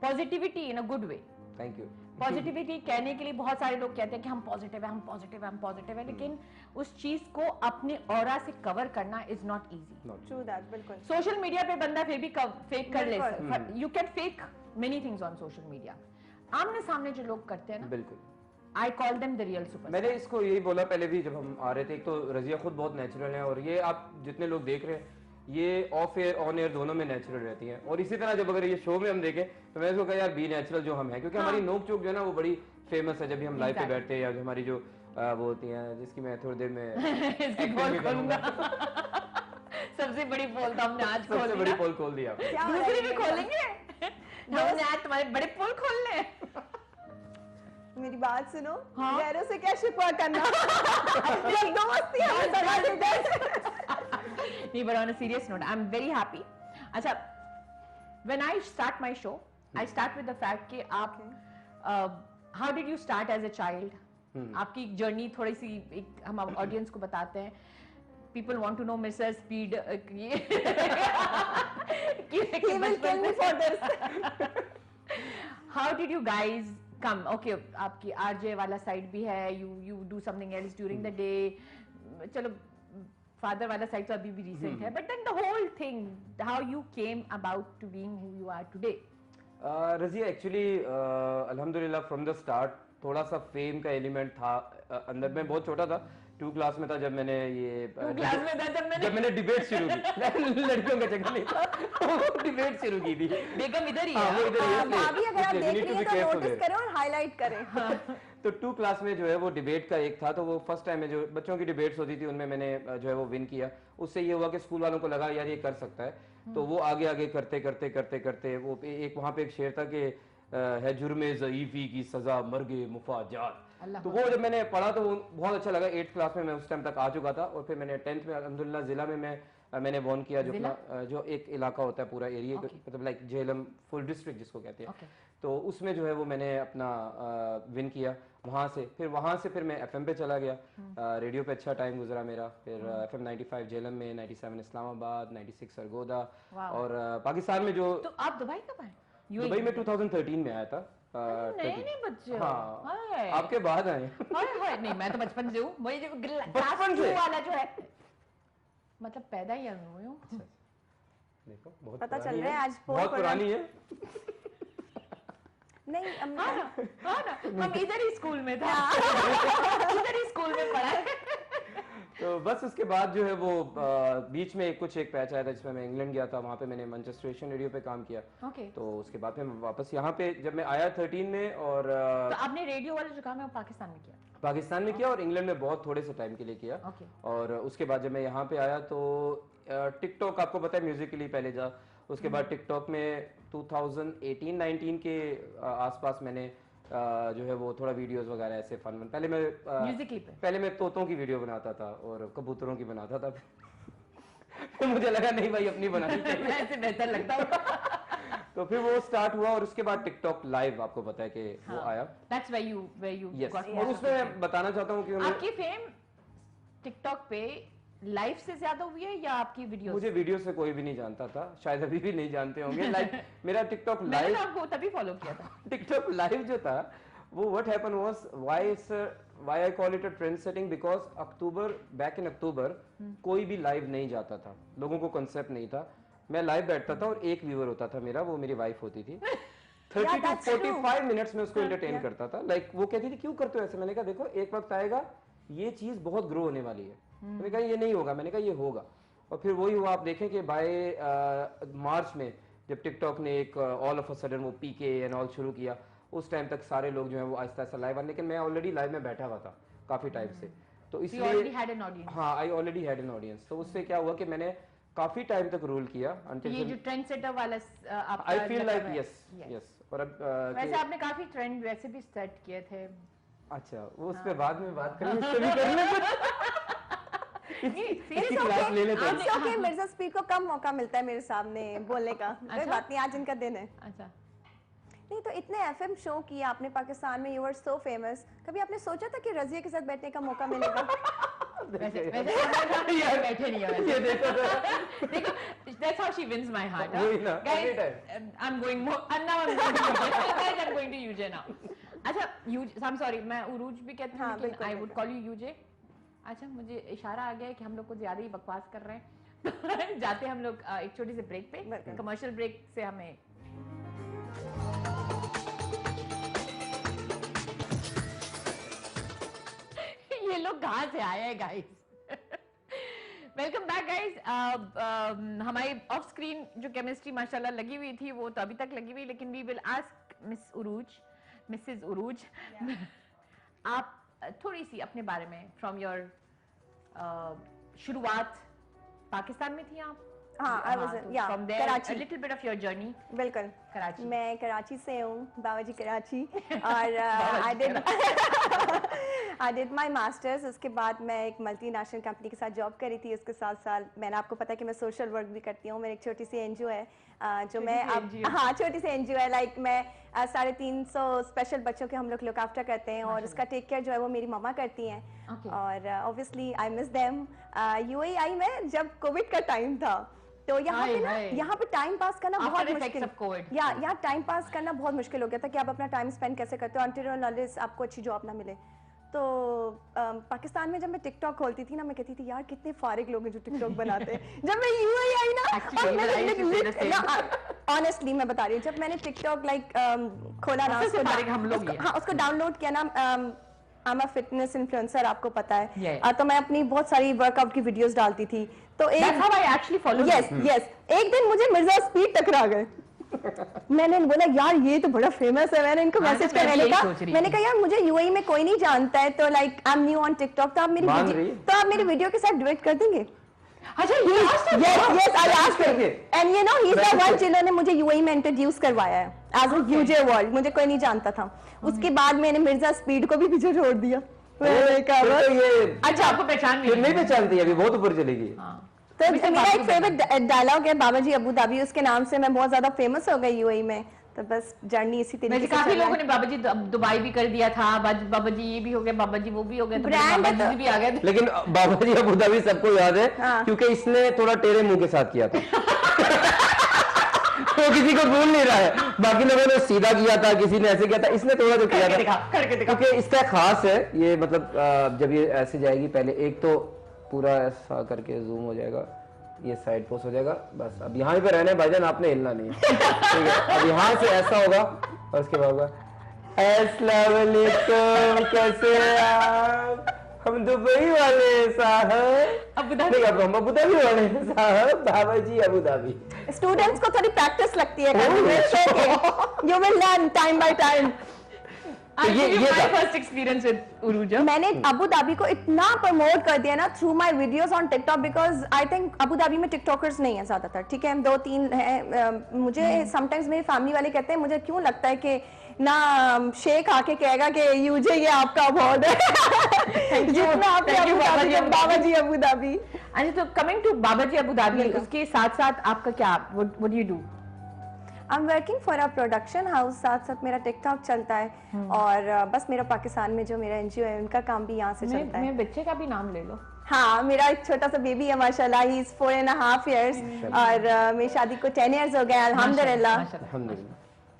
positivity in a good way. Thank you. Positivity कहने के लिए बहुत सारे लोग कहते हैं कि हम पॉजिटिव है, हम पॉजिटिव है, हम पॉजिटिव है, लेकिन उस चीज को अपने ऑरा से कवर करना is not easy. True that, बिल्कुल। सोशल मीडिया पे बंदा फिर भी फेक कर ले, बिल्कुल। You can fake many things on social media. आमने सामने जो लोग करते हैं ना, बिल्कुल, I call them the real super. मैंने इसको यही बोला पहले भी जब हम आ रहे थे। एक तो रजिया खुद बहुत नेचुरल है और ये आप जितने लोग देख रहे हैं ये ऑफ एयर ऑन एयर दोनों में नेचुरल रहती हैं। और इसी तरह जब अगर ये शो में हम देखें तो मैं इसको कहा यार बी नेचुरल जो हम हैं, क्योंकि हमारी नोक चोक जो है ना वो बड़ी फेमस है। जब भी हम लाइव पे बैठते हैं या जो हमारी जो वो होती हैं, जिसकी मैं थोड़ी देर में इसकी पोल खोलूंगा। सबसे बड़ी पोल तो हमने आज खोल सबसे बड़ी पोल खोल दिया। क्या हो रहा दूसरी है भी खोलेंगे। हमने आज तुम्हारे बड़े पोल खोलने। मेरी बात सुनो, हाँ? गैरों से क्या शिकवा करना? जब दोस्ती है तो दगा देते। नहीं, but on a serious note, I'm very happy. अच्छा, when I start my show, I start with the fact कि आप how did you start as a child? आपकी जर्नी थोड़ी सी एक हम ऑडियंस को बताते हैं। People want to know Mr. Speed ये He will kill me for this. How did you guys come? Okay, आपकी RJ वाला साइड भी है, you do something else during the day. चलो फादर वाला साइड तो अभी भी रिसेंट है, but then the whole thing, how you came about to being who you are today. Razia actually अल्हम्दुलिल्लाह फ्रॉम द स्टार्ट थोड़ा सा फेम का एलिमेंट था अंदर। मैं बहुत छोटा था, 2 क्लास में था जब मैंने ये क्लास में था जब मैंने डिबेट शुरू की। लड़कियों का चक्कर नहीं था, डिबेट शुरू की थी। बेगम इधर ही हाँ, वो है। इधर ही है, इसलिए- अभी अगर आप इसलिए we देख need to रही be हैं तो careful नोटिस there। करें और हाईलाइट करें। तो 2 क्लास में जो है वो डिबेट का एक था, तो वो फर्स्ट टाइम में जो बच्चों की डिबेट्स होती थी उनमें मैंने जो है वो विन किया। उससे ये हुआ कि स्कूल वालों को लगा यार ये कर सकता है, तो वो आगे आगे करते करते करते करते वो एक वहाँ पे एक शेर था कि है जुर्मे ज़ईफ़ी की सज़ा मर्गे मुफाजात। तो वो जब मैंने पढ़ा तो वो बहुत अच्छा लगा। 8th क्लास में मैं उस टाइम तक आ चुका था और फिर मैंने 10th में अल्हम्दुलिल्लाह ज़िला में मैं मैंने वॉन किया जो अपना जो एक इलाका होता है पूरा एरिया मतलब लाइक झेलम फुल डिस्ट्रिक्ट जिसको कहते हैं तो उसमें जो है वो मैंने अपना विन किया वहाँ से फिर मैं एफएम पे चला गया रेडियो पे अच्छा टाइम गुजरा मेरा फिर एफएम 95 झेलम में 97 इस्लामाबाद 96 सरगोदा और पाकिस्तान में जो तो आप दुबई कब आए? दुबई में 2013 में आया था नहीं बच्चे हो। हाँ हाय। आपके बाद आए हाय नहीं मैं तो बचपन से हूँ वही जो बचपन से? वाला जो है मतलब पैदा ही हुई हूँ। देखो बहुत पता चल पुरानी रहा है आज बहुत पुरानी है नहीं हाँ ना हम इधर ही स्कूल में था इधर ही स्कूल में पढ़ा है। तो बस उसके बाद जो है वो बीच में एक पैच आया था जिसमें मैं इंग्लैंड गया था वहाँ पे मैंने मैनचेस्टर एशियन रेडियो पे काम किया तो उसके बाद फिर मैं वापस यहाँ पे जब मैं आया 13 में और तो आपने रेडियो वाला जो काम है वो पाकिस्तान में किया? पाकिस्तान में किया और इंग्लैंड में बहुत थोड़े से टाइम के लिए किया और उसके बाद जब मैं यहाँ पे आया तो टिकटॉक आपको पता है म्यूजिक के लिए पहले जा उसके बाद टिकटॉक में 2018-19 के आसपास मैंने जो है वो थोड़ा वीडियोस वगैरह ऐसे फन पहले मैं तोतों की वीडियो बनाता था और कबूतरों की बनाता था फिर मुझे लगा नहीं भाई अपनी बनानी चाहिए ऐसे बेहतर लगता है तो फिर वो स्टार्ट हुआ और उसके बाद टिकटॉक लाइव आपको पता है कि वो आया That's where you yes. got और उसमें मैं बताना चाहता हूँ कि आपकी फेम टिकटॉक पे लाइव से ज्यादा हुई है या आपकी वीडियो? मुझे वीडियो से कोई भी नहीं जानता था शायद अभी भी नहीं जानते होंगे लाइक मेरा टिकटॉक लाइव मैंने आपको तभी फॉलो किया था टिकटॉक लाइव जो था वो what happen was why I call it a trend setting because back in October कोई भी लाइव नहीं जाता था लोगों को कांसेप्ट नहीं था मैं लाइव बैठता था और एक व्यूअर होता था मेरा वो मेरी वाइफ होती थी 30 to 45 मिनट्स में उसको एंटरटेन करता था लाइक वो कहती थी क्यों करते हो ऐसे मैंने कहा देखो एक वक्त आएगा ये चीज बहुत ग्रो होने वाली है मैंने कहा ये नहीं होगा मैंने कहा ये होगा और फिर वही हुआ आप देखें कि बाय मार्च में जब टिकटॉक ने एक ऑल ऑफ अ सडन वो पीके एंड ऑल शुरू किया उस टाइम तक सारे लोग जो है वो आहिस्ता आहिस्ता लाइव आने लेकिन मैं ऑलरेडी लाइव में बैठा हुआ था काफी टाइम से तो इसलिए हाँ I already had an audience तो उससे क्या हुआ कि मैंने काफी टाइम तक रूल किया ये जो ट्रेंड सेटर वाला आई फील लाइक यस और अब वैसे आपने काफी ट्रेंड वैसे भी सेट किए थे अच्छा वो उस पे बाद में बात करेंगे इससे भी कर लेते हैं मिर्जा स्पीड को कम मौका मिलता है मेरे सामने बोलने का कोई बात नहीं आज इनका दिन है अच्छा नहीं तो इतने एफएम शो किए आपने पाकिस्तान में यू वर सो फेमस कभी आपने सोचा था कि रजिया के साथ बैठने का मौका मिलेगा वैसे बैठे नहीं है ये देखो that's how she wins my heart guys I'm going to UJ now अच्छा I'm sorry मैं उरूज भी कहती हूँ लेकिन I would call you UJ अच्छा मुझे इशारा आ गया है कि हम लोग कुछ ज्यादा ही बकवास कर रहे हैं जाते हम लोग एक छोटी सी ब्रेक पे कमर्शियल ब्रेक से हमें ये लोग कहाँ से आए हैं गाइस वेलकम बैक गाइस हमारी ऑफ स्क्रीन जो केमिस्ट्री माशाल्लाह लगी हुई थी वो तो अभी तक लगी हुई लेकिन वी विल आस्क मिसेस उरूज आप थोड़ी सी अपने बारे में फ्रॉम योर शुरुआत पाकिस्तान में थी आप हाँ आई वाज या Karachi a little bit of your journey बिल्कुल कराची मैं कराची से हूँ बाबाजी कराची और आई डिड माय मास्टर्स उसके बाद मैं एक मल्टीनेशनल कंपनी के साथ जॉब करी थी उसके साथ साथ मैंने आपको पता है कि मैं सोशल वर्क भी करती हूँ मेरी एक छोटी सी एनजीओ है जो मैं अब हाँ छोटी सी एनजीओ है लाइक मैं 350 स्पेशल बच्चों के हम लोग लुक आफ्टर करते हैं और उसका टेक केयर जो है वो मेरी मम्मा करती हैं और obviously I miss them UAE में जब कोविड का टाइम था तो यहाँ पे टाइम पास करना बहुत मुश्किल यहाँ टाइम पास करना बहुत मुश्किल हो गया था कि आप अपना टाइम स्पेंड कैसे करते हो अंटिल नॉलेज आपको अच्छी जॉब ना मिले तो पाकिस्तान में जब मैं टिकटॉक खोलती थी ना मैं कहती थी यार कितने फारिग लोग हैं जो टिकटॉक बनाते हैं जब मैं यूएई आई ना ऑनेस्टली मैं बता रही हूँ जब मैंने टिकटॉक खोला ना उसको डाउनलोड किया ना आई एम अ फिटनेस इन्फ्लुएंसर आपको पता है तो मैं अपनी बहुत सारी वर्कआउट की वीडियोस डालती थी तो एक दिन मुझे मिर्जा स्पीड टकरा गए मैंने बोला यार ये तो बड़ा फेमस है मैंने इनको मैसेज कर मैंने कहा यार मुझे यूएई में कोई नहीं जानता है तो like I am new on TikTok तो आप मेरी वीडियो के साथ डुएट कर देंगे अच्छा yes I asked him and you know he's the one जिन्होंने मुझे यूएई में इंट्रोड्यूस करवाया है as a यूजे वर्ल्ड मुझे कोई नहीं जानता था उसके बाद मैंने मिर्जा स्पीड को भी पीछे छोड़ दिया अच्छा आपको पहचान नहीं पहचानती अभी बहुत ऊपर चली गई तो मेरा एक फेवरेट डायलॉग है बाबा जी अबू धाबी, उसके नाम से मैं बहुत ज्यादा फेमस हो गई यूएई में, तो बस जर्नी इसी तरीके से काफी लोगों ने बाबा जी दुबई भी कर दिया था, बाबा जी ये भी हो गया, बाबा जी वो भी हो गया, तो बाबा जी भी आ गए। लेकिन बाबा जी अबू धाबी सबको याद है क्योंकि इसने थोड़ा टेढ़े मुंह के साथ किया था। तो किसी को भूल नहीं रहा है, बाकी लोगों ने सीधा किया था, किसी ने ऐसे किया था, इसने थोड़ा तो किया था क्योंकि इसका खास है ये, मतलब जब ये ऐसे जाएगी पहले एक तो पूरा ऐसा करके जूम हो जाएगा, ये साइड पोस्ट हो जाएगा, बस अब यहाँ पे रहना है भाईजान, आपने हिलना नहीं है, ठीक है। अब यहाँ से ऐसा होगा और उसके बाद होगा अस्सलाम वालेकुम, कैसे आप, हम दुबई वाले साहब, अबू धाबी, हम अबू धाबी वाले साहब, बाबा जी अबू धाबी। स्टूडेंट्स को थोड़ी प्रैक्टिस लगती है, you will learn time by time. ये था फर्स्ट एक्सपीरियंस विद उरूजा। मैंने अबू धाबी को इतना प्रमोट कर दिया ना through my videos on TikTok, because I think Abu Dhabi में टिकटॉकर्स नहीं है ज्यादातर, ठीक है, 2-3 है। मुझे समटाइम्स मेरी फैमिली वाले कहते हैं, मुझे क्यों लगता है कि ना शेख आके कहेगा कि यूजे ये आपका अवार्ड है जितना आपके बाबा जी अबू धाबी। अच्छा, तो coming to Baba ji Abu Dhabi, उसके साथ साथ आपका क्या, what do you do? I am working for a production house, साथ साथ मेरा टिकटॉक चलता है और बस मेरा पाकिस्तान में जो मेरा एनजीओ है उनका काम भी यहाँ से चलता है। मैं बच्चे का भी नाम ले लो। हाँ, मेरा एक छोटा सा बेबी है माशाल्लाह, ही इज 4.5 years और मेरी शादी को 10 years हो गए अल्हम्दुलिल्लाह।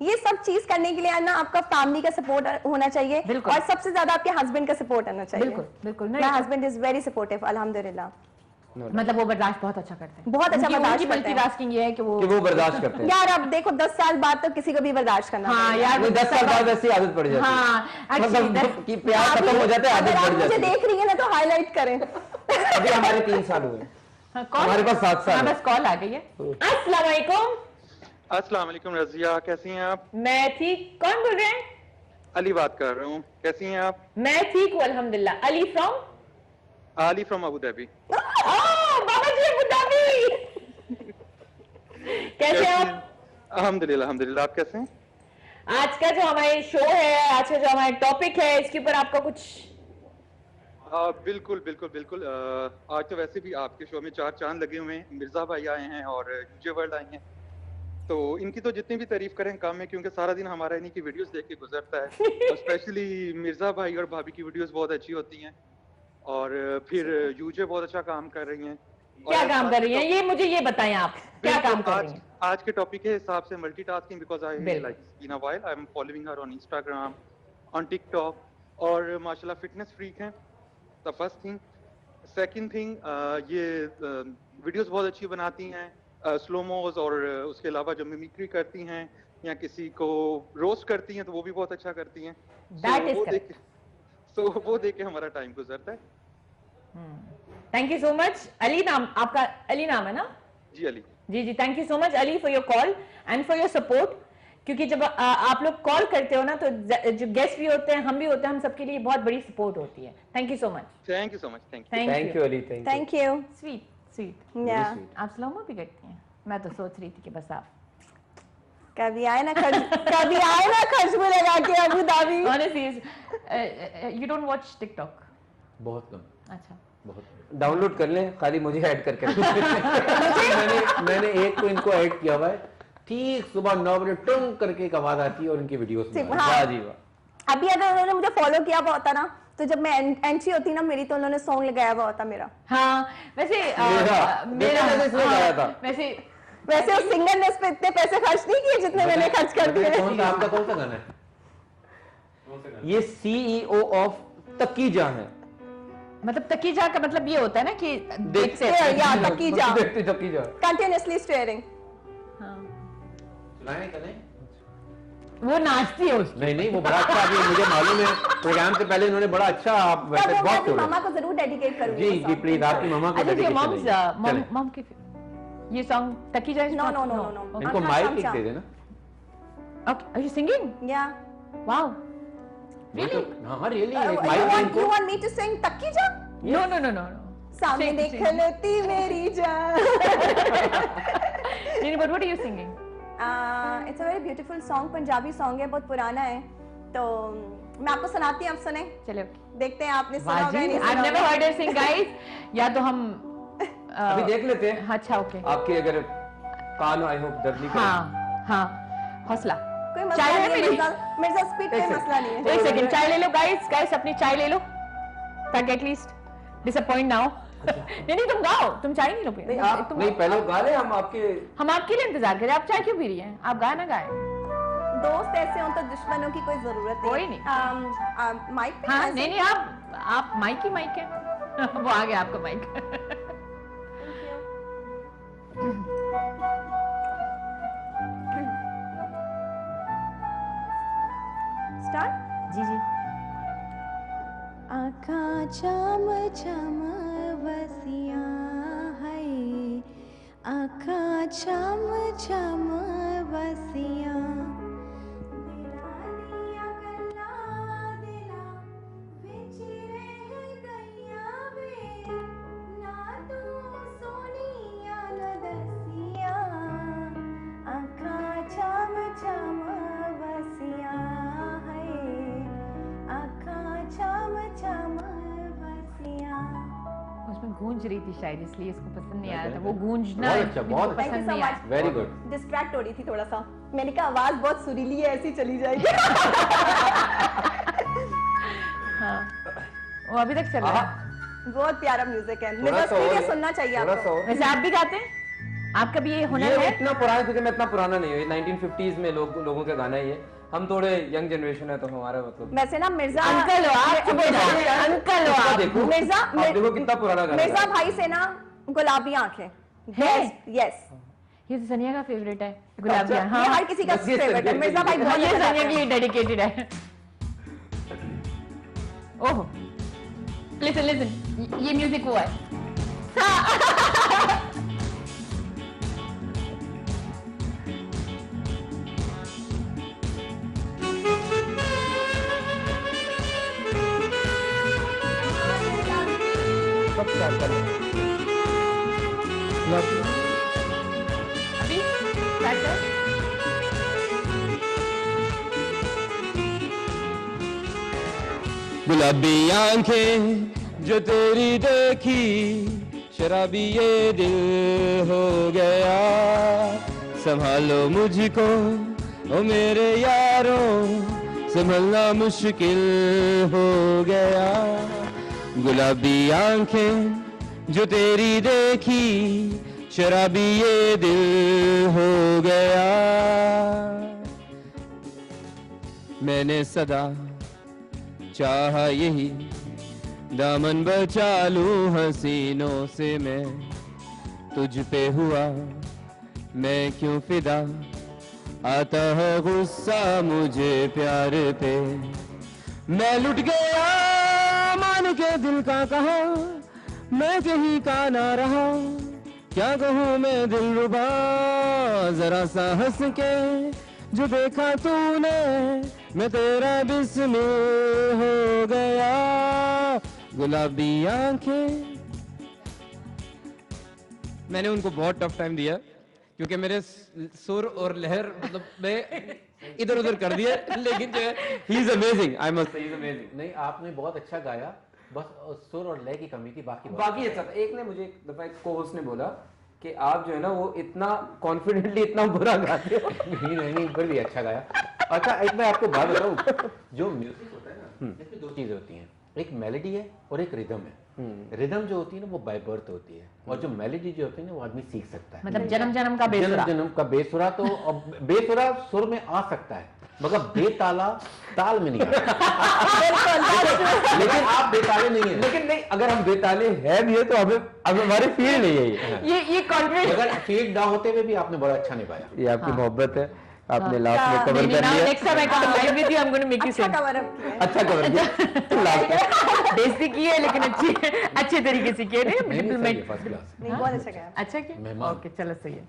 ये सब चीज करने के लिए ना आपका फैमिली का सपोर्ट होना चाहिए और सबसे ज्यादा आपके हस्बैंड का सपोर्ट होना चाहिए। बिल्कुल बिल्कुल, मेरा हस्बैंड इज वेरी सपोर्टिव अल्हम्दुलिल्लाह। मतलब वो बर्दाश्त बहुत अच्छा करते हैं, बहुत अच्छा बर्दाश्त करते हैं। मल्टीटास्किंग ये है कि वो बर्दाश्त करते हैं। यार अब देखो 10 साल बाद तो किसी को भी बर्दाश्त करना। हाँ यार, 10 साल बाद ऐसी आदत पड़ जाती है। हाँ, मतलब कि प्यार खत्म हो जाता है, आदत बढ़ जाती है। मुझे देख रही है ना तो हाईलाइट करें। अभी हमारे 3 साल हुए, हमारे पास 7 साल। बस कॉल आ गई है। अस्सलाम वालेकुम। अस्सलाम वालेकुम रजिया, कैसी हैं आप? मैं ठीक, कौन बोल रहे हैं? अली बात कर रहा हूँ, कैसी हैं आप? मैं ठीक हूँ अल्हम्दुलिल्लाह। Ali from? Ali from Abu Dhabi. Baba ji Abu Dhabi. कैसे आप? अल्हम्दुलिल्लाह अल्हम्दुलिल्लाह, आप कैसे हैं? आज का जो हमारे शो है, आज का जो हमारा टॉपिक है, इसके ऊपर आपका कुछ? बिल्कुल बिल्कुल बिल्कुल। आज तो वैसे भी आपके शो में 4 चांद लगे हुए हैं। मिर्जा भाई आए हैं और यूजे वर्ल्ड आए हैं, तो इनकी तो जितनी भी तारीफ करें कम है, क्योंकि सारा दिन हमारा इन्हीं की वीडियोस देख के गुजरता है। और स्पेशली मिर्जा भाई और भाभी की वीडियोस बहुत अच्छी होती हैं, और फिर यूजे बहुत अच्छा काम कर रही हैं। क्या काम कर रही हैं, ये मुझे ये बताएं आप, क्या काम कर रही हैं? आज के टॉपिक के हिसाब से multitasking, because I like in a while I am following her on Instagram, on TikTok, और माशाल्लाह फिटनेस फ्रीक हैं, the first thing. Second thing, ये वीडियोस बहुत अच्छी बनाती हैं, स्लोमोज, और उसके अलावा जो मिमिक्री करती हैं या किसी को रोस्ट करती हैं तो वो भी बहुत अच्छा करती हैं। वो देख के हमारा टाइम गुजरता है। Thank you so much. Ali नाम आपका, अली नाम है ना? जी अली। जी जी, thank you so much Ali for your call and for your support, क्योंकि जब आप लोग कॉल करते हो ना तो जो गेस्ट भी होते हैं, हम भी होते हैं, हम सबके लिए बहुत बड़ी सपोर्ट होती है। Thank you so much. Thank you so much. Thank you Ali, thank you. Sweet sweet. आप स्लोमो भी करती हैं? मैं तो सोच रही थी कि बस आप कभी आए ना खुशबू लगा के Abu Dhabi. Honestly, you don't watch TikTok? बहुत कम। अच्छा, बहुत डाउनलोड कर लें, खाली मुझे ऐड करके। मैंने एक को इनको ऐड किया हुआ है, ठीक सुबह 9 बजे टुंग करके एक आवाज आती है और इनकी वीडियोस में। वाह जी वाह। अभी अगर उन्होंने मुझे फॉलो किया हुआ होता ना, तो जब मैं एंट्री होती ना मेरी, तो उन्होंने सॉन्ग लगाया हुआ होता मेरा। हाँ वैसे वैसे उस सिंगर ने इस पे इतने पैसे खर्च नहीं किए जितने मैंने खर्च कर दिए। कौन सा आपका कौन सा गाना है? ये सीईओ ऑफ तकीजा है। मतलब तकीजा का मतलब ये होता है ना कि देखते या तकीजा, तकीजा कंटिन्यूअसली स्टेयरिंग। सुनाए करें? वो नाचती है उसकी। नहीं वो बड़ा अच्छा, अभी मुझे मालूम है प्रोग्राम से पहले इन्होंने बड़ा अच्छा, आप वैसे बहुत अपनी मामा को जरूर डेडिकेट करूंगी। जी जी प्लीज, आपकी मामा को डेडिकेट। मॉम की ये सॉन्ग तकीजा इज नो इनको माइक एक दे देना। Okay, are you singing? या वाओ, रियली? हां really, you want me to sing Taqiza? No. सामने देख लेती मेरी जान। But what are you singing? It's a very beautiful song, Punjabi song है, बहुत पुराना है, तो मैं आपको सुनाती हूँ, आप सुने? चलो देखते हैं आपने सुना होगा नहीं। I've never heard her sing, guys. या तो हम अभी देख लेते हैं। अच्छा ओके, आपके अगर कान आई होप दर्द नहीं हाँ हाँ, हौसला। कोई मसला चाय है नहीं है मेरी? मिर्जा, स्पीड पे मसला नहीं है। एक सेकंड, चाय ले लो गाइस, अपनी चाय ले लो ताकि एटलीस्ट डिसअपॉइंट ना हो। नहीं तुम गाओ, तुम चाय नहीं लो नहीं आप नहीं पहले गा ले, हम आपके लिए इंतजार करें। आप चाय क्यों पी रही हैं? आप गाना गाएं। दोस्त ऐसे हो तो दुश्मनों की कोई जरूरत कोई नहीं। माइक पे हाँ नहीं आप माइक ही माइक है। वो आ गया आपका माइक। स्टार्ट। जी आँखा चम चम वसिया है, आँखा चम चम वसिया, दिला दिया गल्ला दिला विच रह गईया वे, ना तू सोनिया न दसिया, आँखा चम चम वसिया है, आँखा चम चम वसिया। उसमें गूंज रही थी शायद, इसलिए इसको पसंद नहीं आ रहा था। वो गूंजना बहुत अच्छा, बहुत पसंद Thank you so नहीं आया। much. Very good. डिस्ट्रैक्ट हो रही थी थोड़ा सा, मैंने कहा आवाज बहुत सुरीली है, ऐसी चली जाएगी। हाँ, वो अभी तक चल रहा है। बहुत प्यारा म्यूजिक है, थोड़ा सा और है, सुनना चाहिए थोड़ा सा आपको। और। वैसे आप भी गाते हैं? आपका भी ये हुनर ये है? इतना पुराना, क्योंकि मैं इतना पुराना नहीं हूँ, ये 1950s में लोगों का गाना है ये। हम थोड़े यंग जनरेशन है तो हमारा मतलब वैसे ना मिर्जा अंकल हो आप, चुप हो जाओ। अंकल हो आप। देखो मिर्जा आप देखो कितना पुराना गाना मिर्जा है। भाई से ना गुलाबी आंखें है? यस, ये तो सनिया का फेवरेट है, गुलाब जामुन। ये हर किसी का बस ये फेवरेट है। सनिया मिर्जा भाई हाँ, बहुत ये अच्छा सनिया गाते के हैं। लिए डेडिकेटेड है। ओह, लिसन ये म्यूजिक हुआ है। सब start कर लो। अभी start कर। गुलाबी आंखें जो तेरी देखी, शराबी ये दिल हो गया, संभालो मुझको ओ मेरे यारों, संभलना मुश्किल हो गया। गुलाबी आंखें जो तेरी देखी, शराबी ये दिल हो गया। मैंने सदा चाहा यही, दामन बचा लूं हसीनों से मैं, तुझ पे हुआ मैं क्यों फिदा, आता है गुस्सा मुझे प्यार पे। मैं लुट गया मान के दिल का कहा, मैं कहीं का ना रहा, क्या कहूँ मैं दिलरुबा, जरा सा हंस के जो देखा तूने, मैं तेरा बिस्मिल हो गया। गुलाबी आंखें। मैंने उनको बहुत टफ टाइम दिया क्योंकि मेरे सुर और लहर मतलब मैं इधर उधर कर दिया, लेकिन जो है he is amazing, I must say he is amazing. नहीं आपने बहुत अच्छा गाया, बस सुर और लय की कमी थी, बाकी अच्छा था। एक ने मुझे एक दफा एक को-होस्ट ने बोला कि आप जो है ना वो इतना कॉन्फिडेंटली इतना बुरा गाते हो। नहीं फिर भी अच्छा गाया। अच्छा एक मैं आपको बात बताऊं, जो म्यूजिक होता है ना इसमें दो चीजें होती हैं, एक मेलोडी है और एक रिदम है। रिदम जो होती है ना वो बाय बर्थ होती है, और जो मेलोडी जो होती है ना वो आदमी सीख सकता है। मतलब जन्म जन्म का बेसुरा। जन्म का बेसुरा तो अब बेसुरा सुर में आ सकता है, मगर बेताला ताल में नहीं आ सकता। लेकिन आप बेताले नहीं है। लेकिन नहीं, अगर हम बेताले हैं भी है तो हमें अब हमारी फील नहीं है ये कॉन्फिडेंस। अगर फील ना होते हुए भी आपने बड़ा अच्छा निभाया। ये आपकी मोहब्बत है, आपने लास्ट में कवर कर लिया। Next time I come live with you, I am going to make you अच्छा सिंग। कवर अप किया है। अच्छा कवर किया लास्ट में। बेइज्जती की है लेकिन अच्छे तरीके से किया है। नहीं फर्स्ट क्लास। नहीं बहुत अच्छा गाया। अच्छा किया, मेहमान। ओके चलो सही है।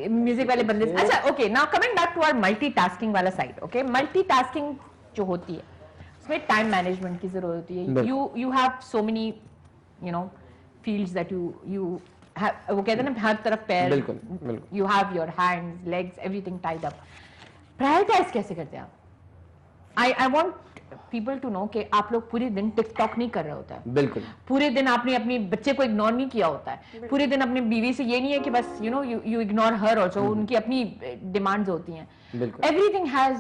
म्यूजिक वाले बंदे। अच्छा okay, now coming back to our multitasking वाला साइड। ओके, मल्टीटास्किंग जो होती है उसमें टाइम मैनेजमेंट की जरूरत होती है। You have so many you know fields that you वो कहते हैं ना हर तरफ पैर, बिल्कुल, बिल्कुल। You have your hands, legs, everything tied up. Prioritise कैसे करते हैं आप? I want people to know कि आप लोग पूरे दिन टिकटॉक नहीं कर रहे होता है, बिल्कुल पूरे दिन आपने अपने बच्चे को इग्नोर नहीं किया होता है, पूरे दिन अपनी बीवी से ये नहीं है कि बस यू इग्नोर हर ऑल्सो, उनकी अपनी डिमांड्स होती हैं, एवरीथिंग हैज,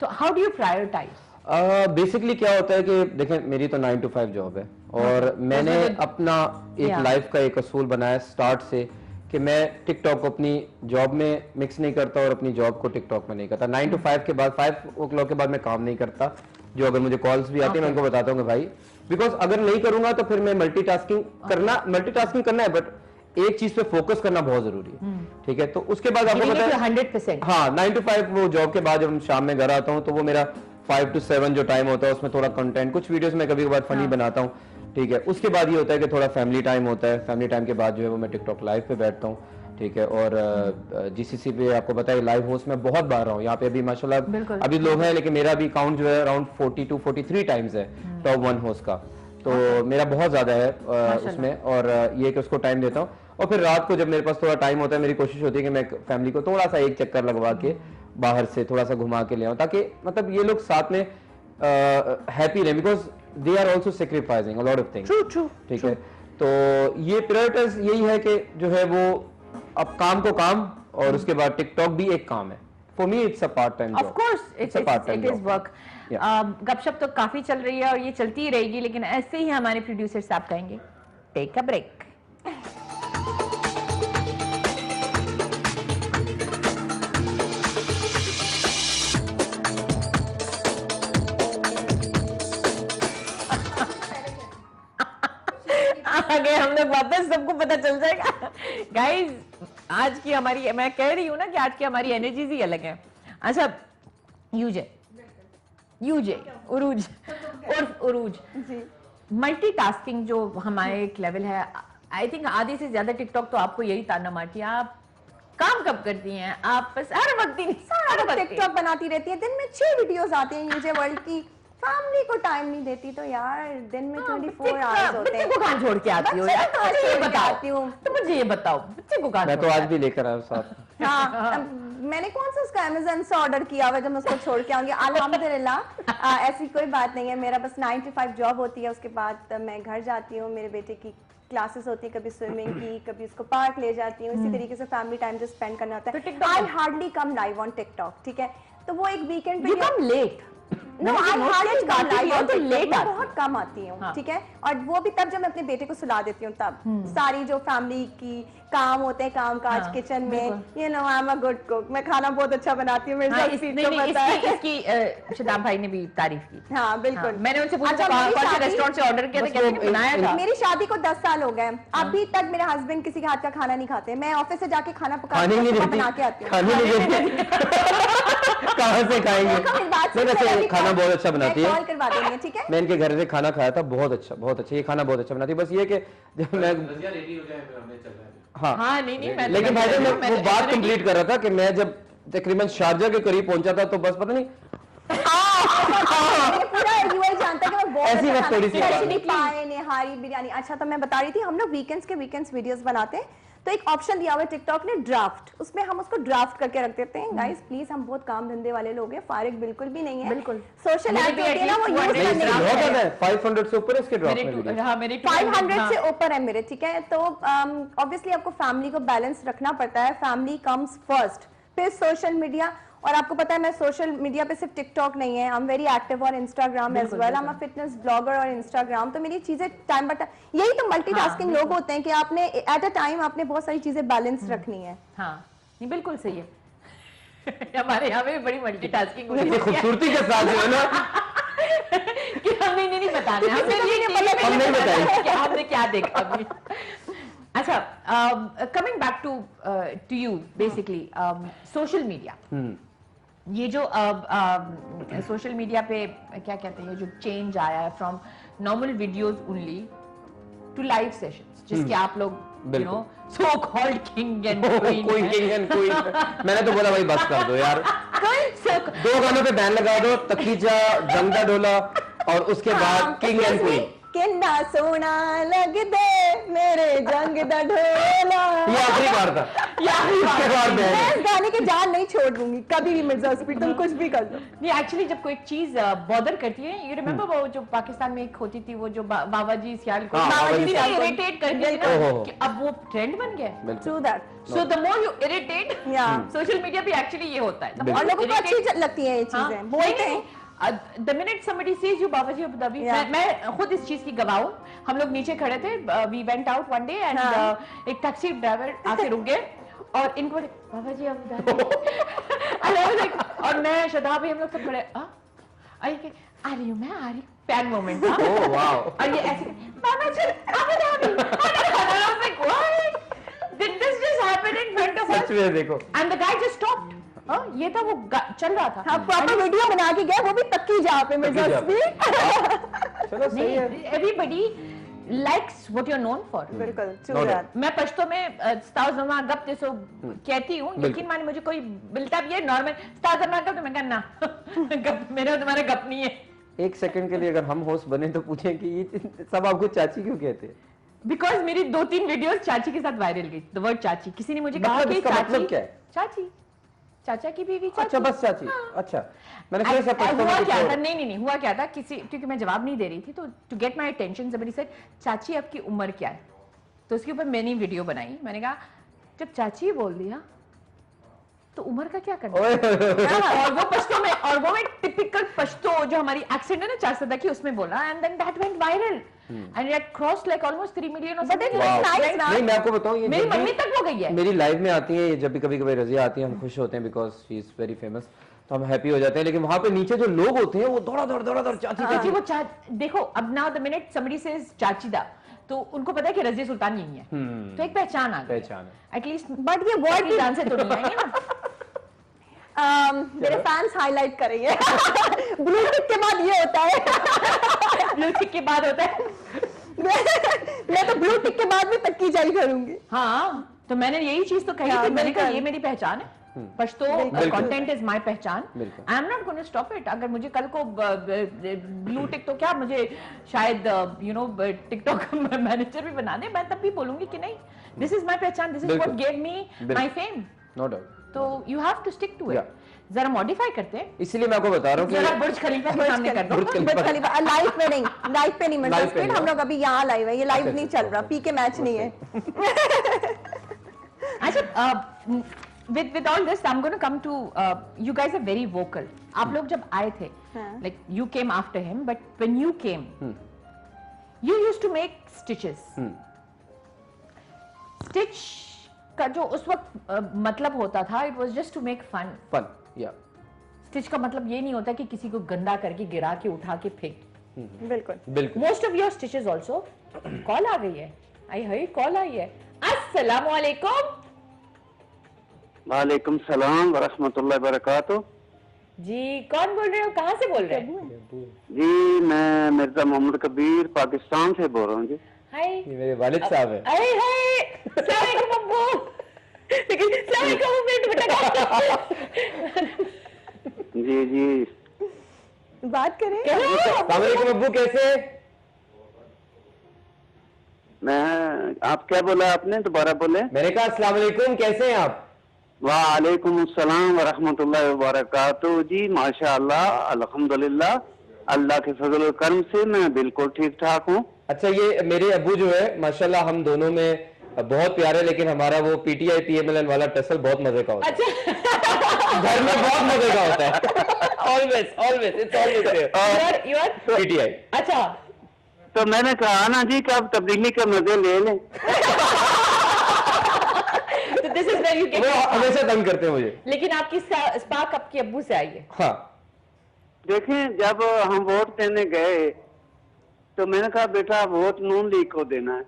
तो how do you prioritise? Basically क्या होता है कि देखें मेरी तो 9 to 5 जॉब है और मैंने अपना एक लाइफ का एक असूल बनाया स्टार्ट से कि मैं टिकटॉक को अपनी जॉब में मिक्स नहीं करता और अपनी जॉब को टिकटॉक में नहीं करता। 9 to 5 के बाद 5 o'clock के बाद मैं काम नहीं करता। जो अगर मुझे कॉल्स भी आती है मैं उनको बताता हूँ कि भाई बिकॉज अगर नहीं करूंगा तो फिर मैं मल्टीटास्किंग करना है बट एक चीज पे फोकस करना बहुत जरूरी है, ठीक है। तो उसके बाद आपको पता है 100%, हाँ 9 to 5 वो जॉब के बाद जब हम शाम में घर आता हूँ तो वो मेरा 5 to 7 जो टाइम होता है उसमें थोड़ा कंटेंट, कुछ वीडियोस में कभी कभार फनी बनाता हूँ, ठीक है। उसके बाद ये होता है कि थोड़ा फैमिली टाइम होता है, फैमिली टाइम के बाद जो है वो मैं टिकटॉक लाइव पे बैठता हूँ, ठीक है। और जीसीसी पे आपको पता है लाइव होस्ट में बहुत बार रहा हूँ, यहाँ पे अभी माशाल्लाह अभी लोग हैं लेकिन मेरा भी काउंट जो है अराउंड 40 to 43 टाइम्स है टॉप 1 होस्ट का, तो मेरा बहुत ज्यादा है उसमें। और ये कि उसको टाइम देता हूँ और फिर रात को जब मेरे पास थोड़ा टाइम होता है मेरी कोशिश होती है कि मैं फैमिली को थोड़ा सा एक चक्कर लगवा के बाहर से थोड़ा सा घुमा के ले आऊं ताकि मतलब ये लोग साथ में हैप्पी रहें, because they are also sacrificing a lot of things, ठीक है। तो ये प्रायोरिटीज यही है कि जो है वो अब काम को काम और उसके बाद टिकटॉक भी एक काम है। For me it's a part time job, of course it is work. गपशप तो काफी चल रही है और ये चलती ही रहेगी, लेकिन ऐसे ही हमारे प्रोड्यूसर साहब कहेंगे टेक अ ब्रेक। आगे हम लोग वापस, सबको पता चल जाएगा। गाइस आज की हमारी, मैं कह रही हूँ ना कि आज की हमारी एनर्जीज ही अलग है। अच्छा यूजे उरूज उर्फ उरूज, मल्टीटास्किंग जो हमारे एक लेवल है, आई थिंक आधे से ज्यादा टिकटॉक तो आपको यही ताना मारती है, आप काम कब करती हैं? आप बस हर वक्त ही सारा टिकटॉक बनाती रहती है, दिन में 6 वीडियोस आती हैं यूजे वर्ल्ड की, फैमिली को टाइम नहीं देती तो यार दिन में 24 आवर्स होते हैं। बच्चे को कहाँ छोड़ के आती हो यार? मुझे ये बताओ, तो मुझे ये बताओ बच्चे को कहाँ? मैं तो आज भी लेकर आया साथ। हाँ मैंने कौन सा उसका अमेज़न से ऑर्डर किया हुआ, जब मैं उसको छोड़ के आऊंगी अल्हम्दुलिल्लाह। ऐसी कोई बात नहीं है, मेरा बस 9 to 5 जॉब होती है, उसके बाद मैं घर जाती हूँ, मेरे बेटे की क्लासेस होती है, कभी स्विमिंग की, कभी उसको पार्क ले जाती हूँ, इसी तरीके से फैमिली टाइम जो स्पेंड करना होता है। I hardly come live on TikTok, ठीक है। तो वो एक वीकेंड पे you come late, no I hardly come live on तो लेट टिकटॉक, बहुत कम आती हूँ, ठीक है। और वो भी तब जब मैं अपने बेटे को सुला देती हूँ, तब सारी जो फैमिली की काम होते हैं, काम काज किचन में, you know I am a good cook, मैं खाना बहुत अच्छा बनाती हूँ, मेरे साथ सीट को पता है। इसकी शदाब भाई ने भी तारीफ की। हाँ बिल्कुल, मैंने उनसे पूछा कौन से रेस्टोरेंट से ऑर्डर किया था, कैसे बनाया था। मेरी शादी को 10 साल हो गए, अभी तक मेरे हस्बैंड किसी के हाथ का खाना नहीं खाते। मैं ऑफिस से जाके खाना बना के आती हूँ। कहाँ से खाएंगे? खाना बहुत अच्छा बनाती है, कॉल करवा देंगे, ठीक है। मैं इनके घर से खाना खाया था, बहुत अच्छा, ये खाना बहुत अच्छा बनाती है। बस ये कि जब मैं हाँ नहीं लेकिन भाई मैं वो बात कंप्लीट कर रहा था कि मैं जब तकरीबन शारजा के करीब पहुंचा था तो बस पता नहीं पूरा यूएई जानता है कि मैं बहुत ऐसी बात थोड़ी सी पाए निहारी बिरयानी। अच्छा तो मैं बता रही थी, हम लोग वीकेंड्स वीडियोस बनाते हैं, तो एक ऑप्शन दिया हुआ है टिकटॉक ने ड्राफ्ट, उसमें हम उसको ड्राफ्ट करके रख देते हैं। गाइस प्लीज, हम बहुत काम धंधे वाले लोग हैं, फारिग बिल्कुल भी नहीं है, बिल्कुल सोशल एक्टिविटी ना वो यूज करने है। 500 से ऊपर इसके ड्राफ्ट में 500 से ऊपर है मेरे, ठीक है। तो ऑब्वियसली आपको फैमिली को बैलेंस रखना पड़ता है, फैमिली कम्स फर्स्ट, फिर सोशल मीडिया। और आपको पता है मैं सोशल मीडिया पे सिर्फ टिकटॉक नहीं है, I am very active on Instagram as well, I am a fitness blogger और इंस्टाग्राम। तो मेरी चीजें टाइम बाय टाइम, यही तो मल्टीटास्किंग लोग होते हैं कि आपने एट अ टाइम आपने बहुत सारी चीजें बैलेंस रखनी है। हाँ नहीं बिल्कुल सही है। हमारे यहाँ पे बड़ी मल्टीटास्किंग होती है, खूबसूरती के साथ जो है ना कि हमें नहीं बताना, हम नहीं बताएंगे हमने क्या देखा अभी। अच्छा coming back to you basically social media, ये जो सोशल मीडिया पे क्या कहते हैं, जो चेंज आया है from normal videos only to live sessions, जिसके आप लोग you know so called king and queen. मैंने तो बोला भाई बस कर दो यार, 2 गानों पे बैन लगा दो, तकीजा जंगदा डोला और उसके बाद किंग एंड क्वीन। किन्ना सोना लग दे मेरे जंग दा ढोला, ये आखिरी बार था, That's आने की जान नहीं छोड़ दूंगी कभी भी मिर्जा हॉस्पिटल, तुम कुछ भी कर लो। नहीं एक्चुअली जब कोई चीज बॉदर करती है, यू रिमेम्बर वो जो पाकिस्तान में एक होती थी वो जो बाबा जी सियाल को इरिटेट करती थी ना, कि अब वो ट्रेंड बन गया है। True that. So the more you irritate, social media पे एक्चुअली ये होता है। और लोगों को अच्छी लगती है ये चीजें, बोलते हैं। The minute somebody says you Baba ji Abu Dhabi, मैं खुद इस चीज की गवाह हूँ। हम लोग नीचे खड़े थे, we went out one day and एक टैक्सी ड्राइवर आके रुक गए और इनको बाबा जी अबू धाबी और मैं शदा भी हम लोग सब खड़े आ रही हूँ मैं, आ रही पैन मोमेंट। और ये ऐसे बाबा जी Abu Dhabi, did this just happen in front of us? सच में देखो। And the guy just stopped. ये था वो चल रहा था। हाँ, प्रॉपर वीडियो बना के गया, वो भी तक्की जहाँ पे मिर्जा भी। चलो सही है। Everybody likes what you're known for. बिल्कुल, true that. मैं पश्तो में स्ताज़मा गप जैसो कहती हूँ, लेकिन माने मुझे कोई मिलता भी है नॉर्मल स्ताज़मा गप तो मैं कहना गप मेरा तुम्हारा गप नहीं है। एक सेकंड के लिए अगर हम होस्ट बने तो पूछें कि ये सब आपको चाची क्यों कहते हैं? बिकॉज मेरी 2-3 वीडियोस चाची के साथ वायरल गई। द वर्ड चाची, किसी ने मुझे कहा कि चाची मतलब क्या है? चाची, चाचा की बीवी चाची। अच्छा बस चाची। अच्छा मैंने सोचा हुआ क्या था, नहीं हुआ क्या था, किसी क्योंकि मैं जवाब नहीं दे रही थी तो to get my attention somebody said चाची आपकी उम्र क्या है, तो उसके ऊपर मैंने वीडियो बनाई। मैंने कहा जब चाची बोल दिया तो उम्र का क्या करना और वो पश्तो में, और वो मैं टिपिकल पश्तो जो हमारी एक्सेंट है ना 4 की उसमें बोला and then that went viral and it crossed like almost 3 million और something like that। नहीं मैं आपको बताऊं, ये मेरी मम्मी तक वो गई है। मेरी लाइव में आती है, जब भी कभी कभी रजिया आती है हम खुश होते हैं because she is very famous, तो हम हैप्पी हो जाते हैं। लेकिन वहां पे नीचे जो लोग होते हैं वो दौड़ा दौड़ चाची चाची वो देखो अब now the minute somebody says चाचीदा तो उनको पता है कि रज़िया सुल्तान यही है, तो एक पहचान आ गई, पहचान है एटलीस्ट। बट ये वर्ड की जान से तो नहीं आएंगे ना। मेरे फैंस हाईलाइट करेंगे। ब्लू टिक के बाद ये होता है। ब्लू टिक के बाद होता है। मैं तो ब्लू टिक के बाद भी तक्की जाई करूंगी। हाँ तो मैंने यही चीज तो कही थी, मैंने कहा ये मेरी पहचान है, पश्तो कंटेंट इज माय पहचान, I am not gonna stop it. अगर मुझे कल को ब्लू टिक तो क्या मुझे शायद यू नो टिकटॉक मैनेजर भी बना दे, मैं तब भी बोलूंगी कि नहीं दिस इज माय पहचान, this is what gave me my fame. No doubt. तो you have to stick to it. जरा मॉडिफाई करते हैं, इसलिए मैं आपको बता रहा हूँ कि जरा बुर्ज खलीफा के सामने कर दो। बुर्ज खलीफा लाइव पे नहीं, लाइव पे नहीं मिलता स्पीड, हम लोग अभी यहाँ लाइव है, ये लाइव नहीं चल रहा, पी के मैच नहीं है। अच्छा with all this I'm going to come to you guys are very vocal. आप लोग जब आए थे like you came after him, but when you came you used to make stitches. Stitch का जो उस वक्त मतलब होता था it was just to make fun. yeah. Stitch का मतलब ये नहीं होता कि किसी को गंदा करके गिरा के उठा के फेंक। बिल्कुल। Most of your stitches also call आ गई है, आई हई कॉल आई है। अस्सलाम वालेकुम। वालेकुम सलाम व रहमतुल्लाहि व बरकातहू। जी कौन बोल रहे हो, कहाँ से बोल रहे हैं? जी मैं मिर्जा मोहम्मद कबीर पाकिस्तान से बोल रहा हूँ जी। हाय, ये मेरे वालिद साहब हैं। हाय हाय, अस्सलाम वालेकुम अब्बू। लेकिन अस्सलाम वालेकुम बेटा। जी जी बात करें। अस्सलाम वालेकुम अब्बू, कैसे? मैं, आप क्या बोला आपने, दोबारा बोले? मैंने कहा अस्सलाम वालेकुम, कैसे हैं आप? वालेकुम अस्सलाम व रहमतुल्लाहि व बरकातहू। जी माशाअल्लाह अल्हम्दुलिल्लाह, अल्लाह के फजल और करम से मैं बिल्कुल ठीक ठाक हूँ। अच्छा, ये मेरे अब्बू जो है माशाल्लाह हम दोनों में बहुत प्यारे, लेकिन हमारा वो पीटीआई पीएमएलएन वाला टसल बहुत मजे का होता है। अच्छा। घर में बहुत मजे का होता है। Always it's always you are PTI. अच्छा, तो मैंने कहा ना जी कि आप तब्दीली का मजे ले लें। तो दिस इज वेयर यू वो हमेशा तंग करते हैं मुझे। लेकिन आपकी स्पार्क आपके अब्बू से आई है। हाँ देखें, जब हम वोट देने गए तो मैंने कहा बेटा वोट नून लीग को देना है।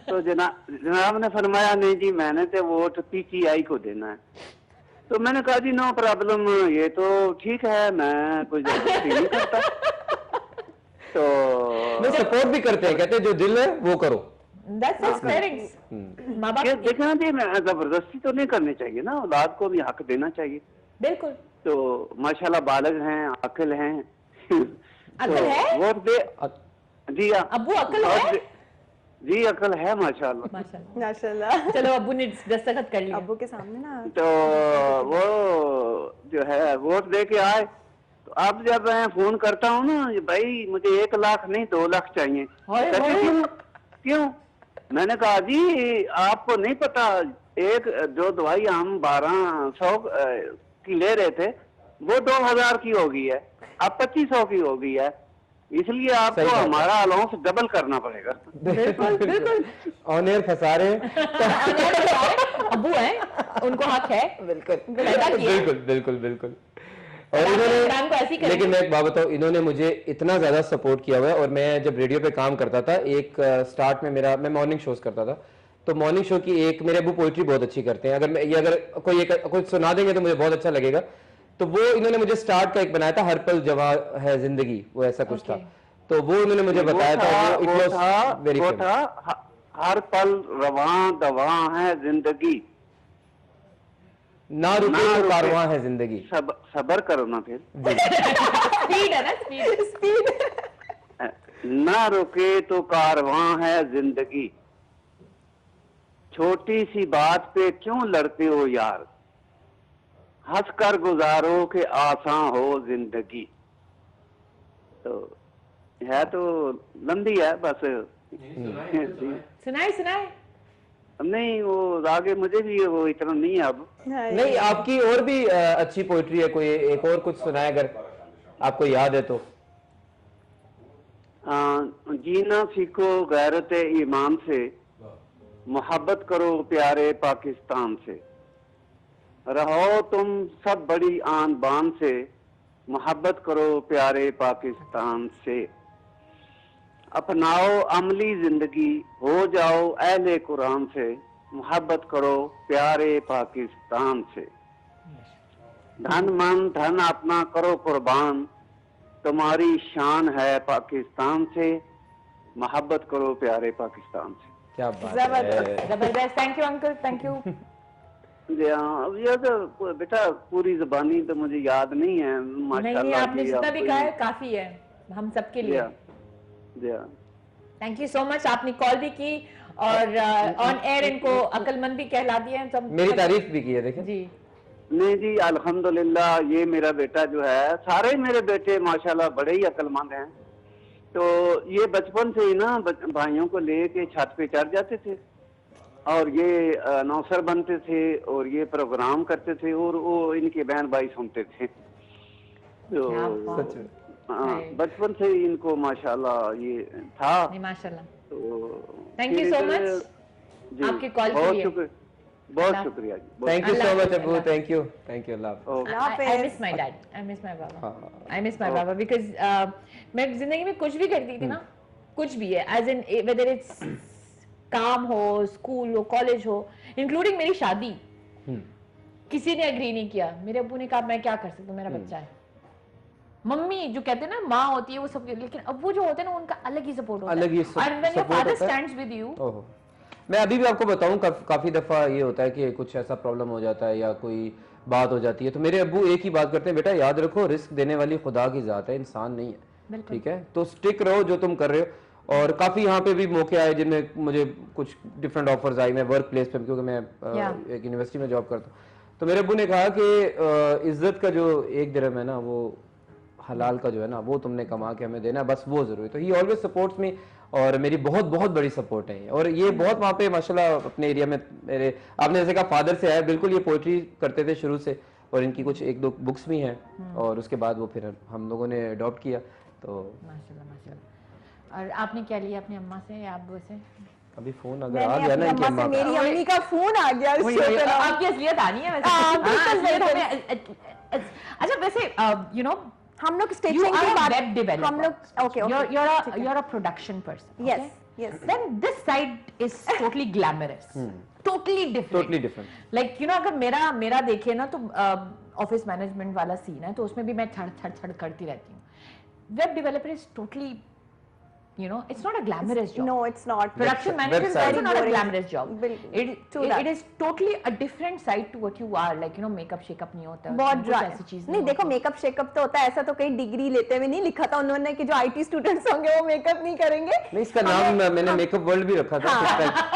तो जनाब ने फरमाया नहीं जी मैंने तो वोट पीटीआई को देना है। तो मैंने कहा जी नो प्रॉब्लम, ये तो ठीक है, मैं कुछ जबरदस्ती नहीं करता। तो मैं सपोर्ट भी करते हैं, कहते हैं जो दिल है वो करो। That's his parents. माँ बाप देखना जी, मैं जबरदस्ती तो नहीं करनी चाहिए ना, औलाद को भी हक देना चाहिए। बिल्कुल। तो माशाल्लाह बालग हैं, अक्ल हैं। अक्ल है? वोट दे जी हाँ। अब्बू अक्ल है? जी अकल है माशाल्लाह। माशाल्लाह। माशाल्लाह। चलो अब्बू ने दस्तखत कर लिया। अब्बू के सामने ना तो वो जो है वोट दे के आए, तो अब जब मैं फोन करता हूँ ना, ये भाई मुझे 1 लाख नहीं 2 लाख चाहिए। कहते क्यों क्यों? मैंने कहा जी आपको नहीं पता, एक जो दवाई हम 1200 की ले रहे थे वो 2000 की हो गई है, अब 2500 की हो गई है, इसलिए आपको हमारा अलाउंस डबल करना पड़ेगा। बिल्कुल बिल्कुल ऑन एयर फंसा रहे हैं। अब्बू है, उनको हक है। बिल्कुल पैदा किया। बिल्कुल बिल्कुल बिल्कुल। और इमरान को ऐसे ही इन्होंने, लेकिन मैं एक बात बताऊं, इन्होंने मुझे इतना ज्यादा सपोर्ट किया हुआ है। और मैं जब रेडियो पे काम करता था, एक स्टार्ट में मैं मॉर्निंग शोज करता था, तो मॉर्निंग शो की एक, मेरे अबू पोइट्री बहुत अच्छी करते हैं, अगर कोई सुना देंगे तो मुझे बहुत अच्छा लगेगा। तो वो इन्होंने मुझे स्टार्ट का एक बनाया था, हर पल जवां है जिंदगी, वो ऐसा कुछ था। तो वो उन्होंने मुझे बताया था, वो था हर पल रवां दवां है जिंदगी, ना रुके तो कारवां है जिंदगी। सबर करो ना फिर। स्पीड है ना, स्पीड। ना रुके तो कारवां है जिंदगी, छोटी सी बात पे क्यों लड़ते हो यार, हंस कर गुजारो के आसान हो जिंदगी। तो है तो लंबी है बस। सुनाए। नहीं वो आगे मुझे भी वो इतना नहीं है अब। नहीं, आपकी और भी अच्छी पोइट्री है, कोई एक और कुछ सुनाए अगर आपको याद है तो। जीना सीखो गैरत ईमान से, मोहब्बत करो प्यारे पाकिस्तान से, रहो तुम सब बड़ी आन बान से, मोहब्बत करो प्यारे पाकिस्तान से, अपनाओ अमली जिंदगी, हो जाओ अहले कुरान से, मोहब्बत करो प्यारे पाकिस्तान से, धन मन धन अपना करो कुर्बान, तुम्हारी शान है पाकिस्तान से, मोहब्बत करो प्यारे पाकिस्तान से। क्या बात है, जबरदस्त। Thank you uncle, thank you. अब ये तो बेटा पूरी जुबानी तो मुझे याद नहीं है माशाल्लाह। नहीं, आपने जितना भी कहा है काफी है हम सबके लिए। Thank you so much. आपने कॉल भी की और ऑन एयर इनको अक्लमंद भी कहला दिया है, सब मेरी तारीफ भी की है। देखिए जी, नहीं जी अल्हम्दुलिल्लाह, ये मेरा बेटा जो है, सारे मेरे बेटे माशाल्लाह बड़े ही अक्लमंद हैं। तो ये बचपन से ही ना भाइयों को लेके छत पे चढ़ जाते थे और ये अनाउंसर बनते थे और ये प्रोग्राम करते थे और वो इनके बहन भाई सुनते थे। तो बचपन से ही इनको माशाल्लाह ये था। माशाल्लाह। तो थैंक यू सो मच आपके कॉल के लिए। बहुत शुक्रिया जी। थैंक यू सो मच अबू, थैंक यू अल्लाह। I miss my dad, I miss my बाबा, I miss my बाबा because मैं जिंदगी में कुछ भी करती थी ना, कुछ भी है, as in whether it's काम हो, स्कूल हो, कॉलेज हो, इंक्लूडिंग मेरी शादी, किसी ने एग्री नहीं किया। मेरे अब्बू ने कहा मैं क्या कर सकता हूँ, मेरा बच्चा है। मम्मी जो कहते हैं ना माँ होती है वो सब, लेकिन अब्बू जो होते हैं ना उनका अलग ही सपोर्ट होता है। और when your father stands with you, मैं अभी भी आपको बताऊं, काफी दफा ये होता है कि कुछ ऐसा प्रॉब्लम हो जाता है या कोई बात हो जाती है, तो मेरे अब्बू एक ही बात करते हैं, बेटा याद रखो रिस्क देने वाली खुदा की जात है, इंसान नहीं है, ठीक है, तो स्टिक रहो जो तुम कर रहे हो। और काफी यहाँ पे भी मौके आए जिनमें मुझे कुछ डिफरेंट ऑफर्स आई, मैं वर्क प्लेस पे, क्योंकि मैं एक यूनिवर्सिटी में जॉब करता हूँ, तो मेरे अब्बू ने कहा कि इज्जत का जो एक दिरहम है ना, वो हलाल का जो है ना, वो तुमने कमा के हमें देना, बस वो जरूरी। तो ही ऑलवेज सपोर्ट्स मी और मेरी बहुत बहुत बड़ी सपोर्ट है। और ये बहुत वहाँ पे माशाल्लाह अपने एरिया में मेरे, आपने जैसे कहा फादर से आया, बिल्कुल ये पोइट्री करते थे शुरू से और इनकी कुछ एक दो बुक्स भी हैं और उसके बाद वो फिर हम लोगों ने अडॉप्ट किया। तो माशाल्लाह माशाल्लाह। और आपने क्या लिया अपनी अम्मा से या अब्बू से? अभी फोन अगर आ गया ना इनकी अम्मा, मेरी अम्मी का फोन आ गया, आपकी असलियत आनी है वैसे। अच्छा वैसे यू नो हम लोग you are a web developer, हम लोग okay, you're a production person, yes, okay? Yes, then this side is totally glamorous, totally different, like you know अगर मेरा देखिए ना तो ऑफिस मैनेजमेंट वाला सीन है तो उसमें भी मैं छड़ छड़ छड़ करती रहती हूँ। Web developer is totally You know, it's not a glamorous job. No, it's not. Production manager is also not a boring. glamorous job. True that. It is totally a different side to what you are. Like, you know, makeup shake up नहीं होता. बहुत dry ऐसी चीज नहीं देखो, makeup shake up तो होता है, ऐसा तो कहीं डिग्री लेते हुए नहीं लिखा था उन्होंने कि जो आईटी स्टूडेंट्स होंगे वो मेकअप नहीं करेंगे. नहीं, इसका नाम मैंने मेकअप वर्ल्ड भी रखा था.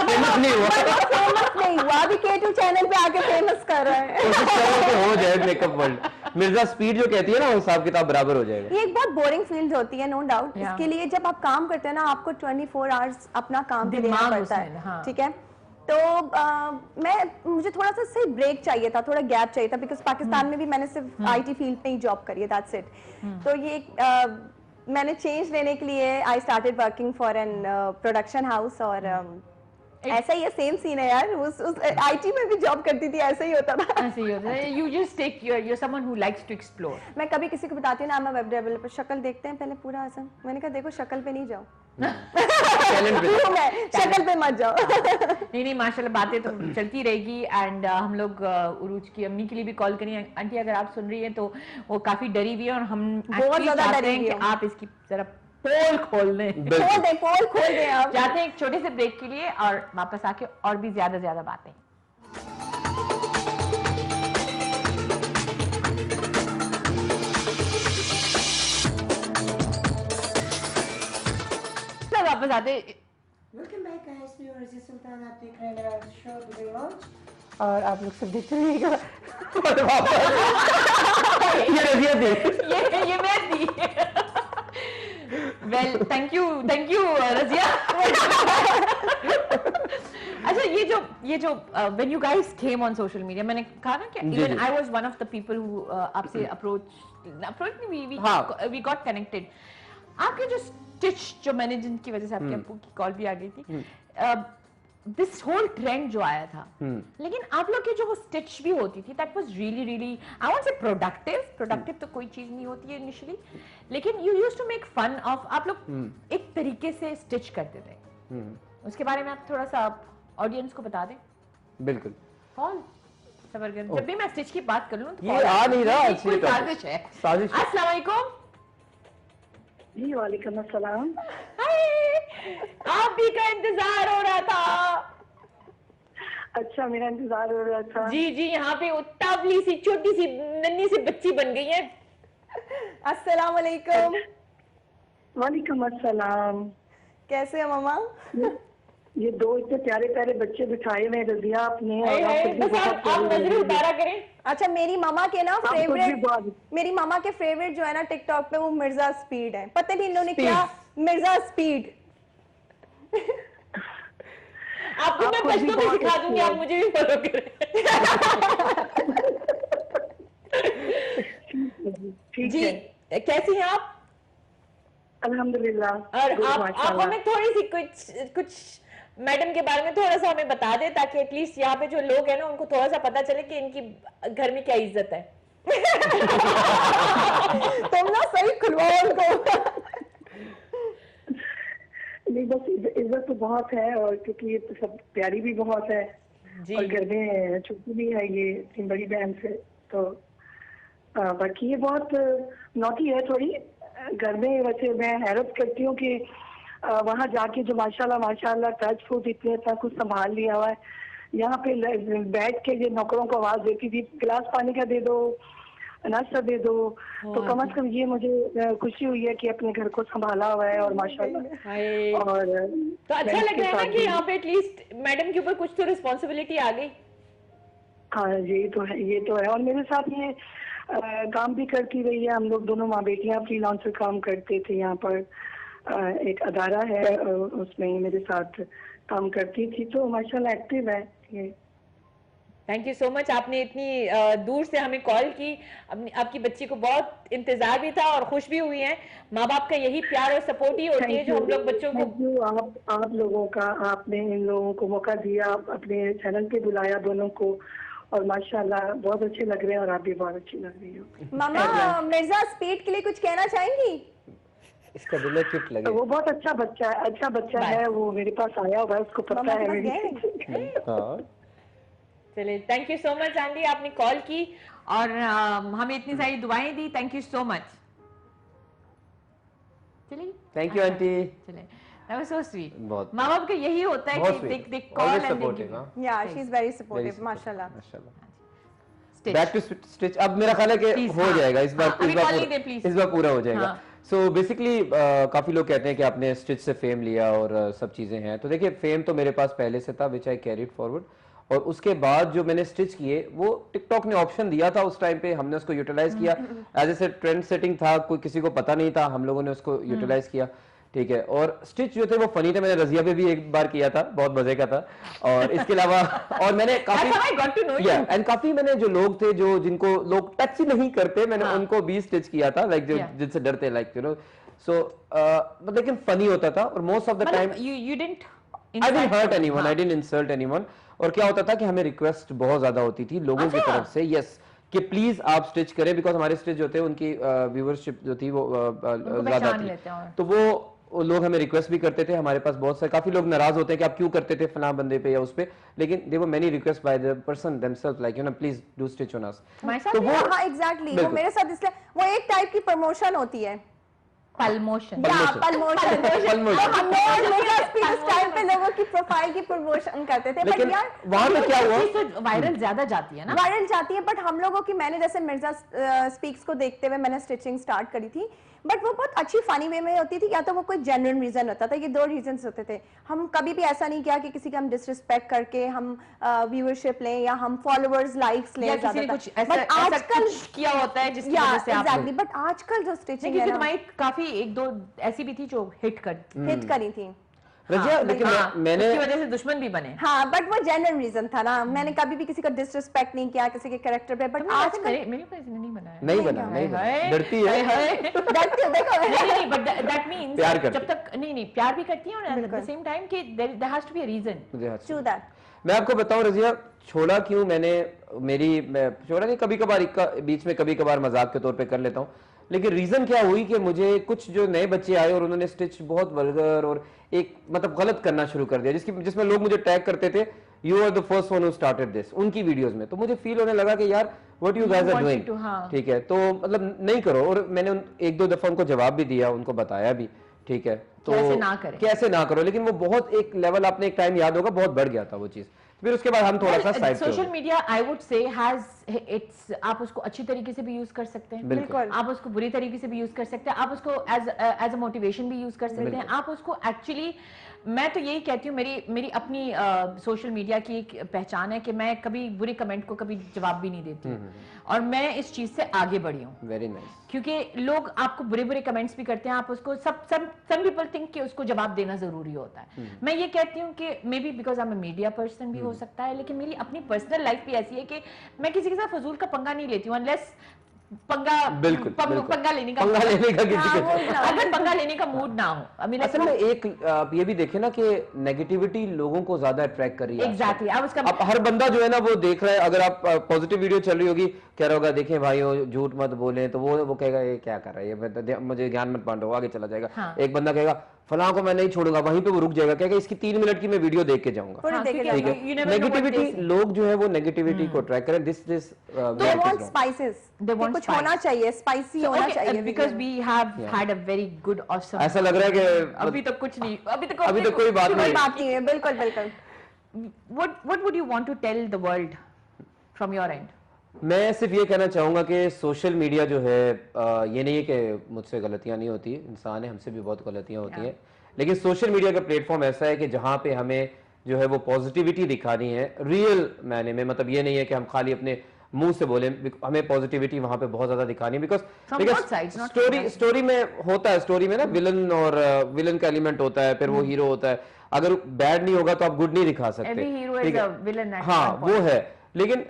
फेमस नहीं हुआ. फेमस नहीं हुआ, अभी K2 चैनल पे आके फेमस कर रहे हैं. कोशिश करो कि हो जाए मेकअप वर्ल्ड. मिर्जा स्पीड जो कहती है ना, वो हिसाब किताब बराबर हो जाएगा. ये एक बहुत बोरिंग फील्ड होती है, नो डाउट. इसके लिए जब आप काम करते हैं ना, आपको 24 आवर्स अपना काम पे देना पड़ता है. ठीक है, तो मुझे थोड़ा सा सही ब्रेक चाहिए था, थोड़ा गैप चाहिए था, बिकॉज पाकिस्तान में भी मैंने सिर्फ आईटी फील्ड में ही जॉब करी है, दैट्स इट. तो ये मैंने चेंज लेने के लिए I started working for an production house. और ऐसा ही है, सेम सीन है यार. उस आईटी में भी जॉब करती थी, ऐसा ही होता था. ऐसे ही होता है. You just take you're someone who likes to explore. मैं कभी किसी को बताती हूँ ना, मैं वेब डेवलपर, शक्ल देखते हैं पहले पूरा ऐसा. मैंने कहा देखो शक्ल पे नहीं जाओ. शक्ल पे मत जाओ. नहीं माशाल्लाह, बातें तो चलती रहेगी. एंड हम लोग उरूज की अम्मी के लिए भी कॉल करें. आंटी अगर आप सुन रही हैं तो वो काफी डरी हुई है, और हम बहुत ज्यादा डरी हुई है. आप इसकी जरा पोल खोल दें. पोल खोल दें. आप जाते हैं एक छोटे से ब्रेक के लिए, और वापस आके और भी ज्यादा बातें. वापस आते. वेलकम बैक गाइस, मैं हूं रज़िया सुल्तान. आप देख रहे हैं मेरा शो दुबई लॉन्च, और आप लोग सब देखते रहिएगा. ये रज़िया थी. ये मैं थी. Well, thank you Razia. अच्छा, ये जो when you guys came on social media, मैंने कहा ना कि even I was one of the people who आपसे approached we got connected. आपके जो स्टिच जो मैंने, जिनकी वजह से आपके अप्पू की कॉल भी आ गई थी, दिस होल ट्रेंड जो आया था, लेकिन आप लोग की जो वो स्टिच भी होती थी, that was really I won't say productive तो कोई चीज नहीं होती है इनिशियली, लेकिन you used to make fun of. आप लोग एक तरीके से स्टिच करते थे. उसके बारे में आप थोड़ा सा ऑडियंस को बता दें. बिल्कुल. कॉल सबर कर, जब भी मैं स्टिच की बात कर लूं तो ये आ नहीं रहा. साजिश है. अस्सलाम वालेकुम. जी वालेकुम अस्सलाम. आप भी का इंतजार हो रहा था. अच्छा, मेरा इंतजार हो रहा था. जी यहाँ पे उतावली सी छोटी सी नन्ही सी बच्ची बन गई है. अस्सलाम वालेकुम. वालेकुम अस्सलाम. कैसे हो मामा? ये दो इतने प्यारे प्यारे बच्चे बिठाए हुए रज़िया आपने. आप नजरें उतारा करें. अच्छा, मेरी मामा के ना फेवरेट जो है ना टिकटॉक पे, वो मिर्जा स्पीड है. पता नहीं इन्होंने क्या, मिर्जा स्पीड. आपको मैं बचपन में सिखा दूंगी, आप मुझे भी फॉलो करें. ठीक जी, है. कैसी हैं आप? अल्हम्दुलिल्लाह. और आप हमें थोड़ी सी कुछ मैडम के बारे में थोड़ा सा हमें बता दें, ताकि एटलीस्ट यहाँ पे जो लोग हैं ना, उनको थोड़ा सा पता चले कि इनकी घर में क्या इज्जत है. तुम ना सही खुलवाओ उनको. नहीं, बस इज्जत तो बहुत है, और क्योंकि ये तो सब प्यारी भी बहुत है, और घर में छोटी भी है ये इतनी बड़ी बहन से, तो बाकी ये बहुत नॉटी है थोड़ी घर में. वैसे मैं हैरत करती हूँ कि वहाँ जाके जो माशाल्लाह टच फूड इतना कुछ संभाल लिया हुआ है. यहाँ पे बैठ के ये नौकरों को आवाज देती थी, गिलास पानी का दे दो, नाश्ता दे दो. तो कम से कम ये मुझे खुशी हुई है कि अपने घर को संभाला हुआ है, और माशाल्लाह. और तो अच्छा लग रहा है ना कि यहाँ पे एटलीस्ट मैडम के ऊपर कुछ तो रिस्पॉन्सिबिलिटी आ गई. हाँ, ये तो है. और मेरे साथ ये काम भी करती रही है. हम लोग दोनों माँ बेटियां फ्रीलांसर काम करते थे. यहाँ पर एक अदारा है, उसमें मेरे साथ काम करती थी, तो माशाल्लाह एक्टिव है ये. Thank you so much. आपने इतनी दूर से हमें कॉल की. आपकी बच्ची को बहुत इंतजार भी था और खुश भी हुई हैं. माँ बाप का यही प्यार और सपोर्ट ही होती है जो हम लोग बच्चों को. आप लोगों का, आपने इन लोगों को मौका दिया, अपने चैनल पे बुलाया दोनों को, और माशाल्लाह बहुत अच्छे लग रहे हैं, और आप भी बहुत अच्छी लग रही हो. मामा, मिर्जा स्पीड के लिए कुछ कहना चाहेंगी? इसका दिल किट लगे. वो बहुत अच्छा बच्चा है. वो मेरे पास आया हुआ है, उसको पता है मेरी. चलिए, thank you so much aunty, आपने कॉल की और हमें इतनी सारी दुआएं दी. Thank you so much. चलिए थैंक यू आंटी। चलिए that was so sweet. बहुत माँ बाप का यही होता है कि they call and they give you. Yeah, she's very supportive, माशाल्लाह। Stitch. Back to stitch. अब मेरा ख्याल है कि Please, हो हाँ, जाएगा इस बार, हाँ, अभी call नहीं दे, please. इस बार पूरा हो जाएगा। हाँ। सो बेसिकली काफी लोग कहते हैं कि आपने स्टिच से फेम लिया और सब चीजें हैं, तो देखिए फेम तो मेरे पास पहले से था, विच आई कैरीड फॉरवर्ड, और उसके बाद जो मैंने स्टिच किए वो टिकटॉक ने ऑप्शन दिया था उस टाइम पे, हमने उसको यूटिलाइज किया एज ए ट्रेंड सेटिंग था, कोई किसी को पता नहीं था, हम लोगों ने उसको यूटिलाइज किया, ठीक है। और स्टिच जो थे वो फनी थे, मैंने रजिया पे भी एक बार किया था, बहुत मजे का था। और इसके अलावा और मैंने काफी एंड काफी मैंने जो लोग थे जो जिनको लोग टच ही नहीं करते, मैंने उनको भी स्टिच किया था, लाइक जो जिनसे डरते, लाइक यू नो, सो लेकिन फनी होता था। और most of the time you didn't I didn't hurt anyone, I didn't insult anyone। और क्या होता था कि हमें रिक्वेस्ट बहुत ज्यादा होती थी लोगों की तरफ से, यस, कि प्लीज आप स्टिच करें, बिकॉज हमारे स्टिच जो थे उनकी व्यूअरशिप जो थी वो ज्यादा थी, तो वो लोग हमें रिक्वेस्ट भी करते थे। हमारे पास बहुत सारे काफी लोग नाराज होते हैं कि आप क्यों करते थे फलां बंदे पे या उस पे, लेकिन there were many request by the person themselves, like you know please do stitch on us. तो वो हाँ एग्जैक्टली वो मेरे साथ, इसलिए वो एक टाइप की प्रमोशन होती है, पलमोशन। इस टाइम पे लोगों की प्रोफाइल की प्रमोशन करते थे, बट यार वहां पे क्या हुआ, वायरल ज्यादा जाती है ना, वायरल जाती है, बट हम लोगों की, मैंने जैसे मिर्जा स्पीक्स को देखते हुए मैंने स्टिचिंग स्टार्ट करी थी, बट वो बहुत अच्छी फनी वे में होती थी, या तो वो कोई जेन्युइन रीजन होता था, ये दो रीजंस होते थे। हम कभी भी ऐसा नहीं किया कि किसी का हम डिसरिस्पेक्ट करके हम व्यूअरशिप लें या हम फॉलोअर्स लाइक्स लें, कुछ ऐसा आजकल किया होता है जिसकी वजह से एग्जैक्टली, बट आजकल जो स्टिचिंग है तुम्हारी काफी एक दो ऐसी भी थी जो हिट करी थी रजिया, लेकिन मैंने उसकी वजह से दुश्मन भी बने। हाँ, बट वो जेन्युइन रीजन था ना, मैंने कभी भी किसी का डिसरिस्पेक्ट नहीं किया किसी के कैरेक्टर पे, बट आजकल मेरे ऊपर इसने नहीं बनाया, नहीं बना, डरती है, डरती हो, देखो नहीं, बट दैट मींस प्यार करती, जब तक नहीं प्यार भी करती है, और एट द सेम टाइम कि there has to be a reason to that. मैं आपको बताऊं रजिया, छोड़ा क्यों मैंने, मैं छोड़ा नहीं, कभी कभार बीच में कभी कभार मजाक के तौर पे कर लेता हूँ, लेकिन रीजन क्या हुई कि मुझे कुछ जो नए बच्चे आए और उन्होंने स्टिच बहुत वल्गर और एक मतलब गलत करना शुरू कर दिया, जिसमें लोग मुझे टैग करते थे, you are the first one who started this, उनकी वीडियोस में, तो मुझे फील होने लगा कि यार what you guys are doing, ठीक है, तो मतलब नहीं करो। और मैंने एक दो दफा उनको जवाब भी दिया, उनको बताया भी, ठीक है, तो कैसे ना करो, लेकिन वो बहुत एक लेवल, आपने एक टाइम याद होगा, बहुत बढ़ गया था वो चीज, फिर उसके बाद हम थोड़ा सा side social media I would say has its, आप उसको अच्छी तरीके से भी यूज कर सकते हैं, बिल्कुल, आप उसको बुरी तरीके से भी यूज कर सकते हैं, आप उसको एज अ मोटिवेशन भी यूज कर सकते हैं, आप उसको एक्चुअली, मैं तो यही कहती हूँ, मेरी अपनी सोशल मीडिया की एक पहचान है कि मैं कभी बुरे कमेंट को कभी जवाब भी नहीं देती, और मैं इस चीज से आगे बढ़ी हूँ। Very nice. क्योंकि लोग आपको बुरे कमेंट्स भी करते हैं, आप उसको सम पीपल थिंक कि उसको जवाब देना जरूरी होता है। मैं ये कहती हूँ कि may be because I am media person भी हो सकता है, लेकिन मेरी अपनी पर्सनल लाइफ भी ऐसी है कि मैं किसी के साथ फजूल का पंगा नहीं लेती हूँ, अनलेस पंगा लेने का अगर पंगा लेने का मूड ना हो। असल में एक आप ये भी देखें ना कि नेगेटिविटी लोगों को ज्यादा अट्रैक्ट कर रही है। एग्जैक्टली, अब हर बंदा जो है ना वो देख रहा है, अगर आप पॉजिटिव वीडियो चल रही होगी, कह रहा होगा देखें भाइयों झूठ मत बोले, तो वो कहेगा ये क्या कर रहा है, ये मुझे ज्ञान मत बांटो, आगे चला जाएगा। हाँ। एक बंदा कहेगा फलां को मैं नहीं छोड़ूंगा, वहीं पे वो रुक जाएगा, कहेगा इसकी 3 मिनट की मैं वीडियो देख के जाऊंगा। ठीक है, नेगेटिविटी, लोग जो है वो नेगेटिविटी को ट्रैक करें, दिस they want spices, कुछ होना चाहिए, स्पाइसी होना चाहिए, because we have had a very good awesome, ऐसा लग रहा है कि अभी तक कुछ नहीं, अभी तक कोई बात नहीं है। बिल्कुल बिल्कुल। what would you want to tell the world from your end? मैं सिर्फ ये कहना चाहूंगा कि सोशल मीडिया जो है, ये नहीं है कि मुझसे गलतियां नहीं होती, इंसान है, हमसे भी बहुत गलतियां होती हैं, लेकिन सोशल मीडिया का प्लेटफॉर्म ऐसा है कि जहां पे हमें जो है वो पॉजिटिविटी दिखानी है रियल मायने में, मतलब ये नहीं है कि हम खाली अपने मुंह से बोले, हमें पॉजिटिविटी वहां पे बहुत ज्यादा दिखानी है, बिकॉज स्टोरी में होता है, स्टोरी में ना विलन और विलन का एलिमेंट होता है, फिर वो हीरो होता है, अगर बैड नहीं होगा तो आप गुड नहीं दिखा सकते, हाँ वो है, लेकिन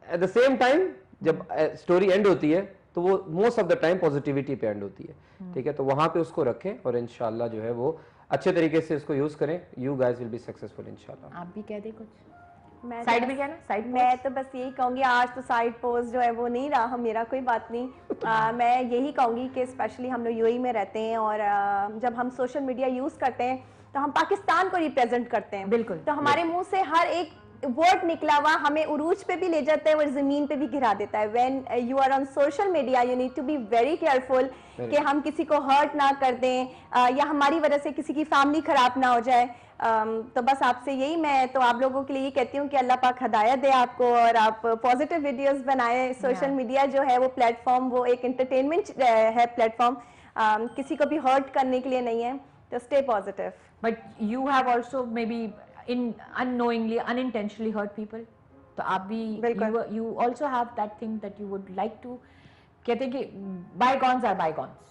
एट द सेम टाइम जब स्टोरी एंड होती है तो वो most of the time positivity पे एंड होती है। ठीक है, तो वहां पे उसको रखें और इंशाल्लाह जो है वो अच्छे तरीके से इसको यूज करें, you guys will be successful इंशाल्लाह। आप भी कह दे कुछ साइड में, क्या ना साइड, मैं तो बस यही कहूंगी, आज तो साइड पोस्ट जो है वो नहीं रहा मेरा, कोई बात नहीं। मैं यही कहूंगी कि स्पेशली हम लोग यूएई में रहते हैं और जब हम सोशल मीडिया यूज करते हैं तो हम पाकिस्तान को रिप्रेजेंट करते हैं, बिल्कुल, तो हमारे मुंह से हर एक वर्ड निकला हुआ हमें उरूज पे भी ले जाता है और ज़मीन पे भी गिरा देता है। When you are on social media you need to be very careful कि हम किसी को हर्ट ना कर दें या हमारी वजह से किसी की फैमिली खराब ना हो जाए। तो बस आपसे यही, मैं तो आप लोगों के लिए ये कहती हूँ कि अल्लाह पाक हदायत दे आपको और आप पॉजिटिव वीडियोस बनाएं। सोशल मीडिया जो है वो प्लेटफॉर्म, वो एक एंटरटेनमेंट है प्लेटफॉर्म, किसी को भी हर्ट करने के लिए नहीं है। तो stay positive. But you have also may be in unknowingly unintentionally hurt people, तो आप भी you also have that thing that you would like to, कहते हैं कि बायगॉन्स आर बायगॉन्स।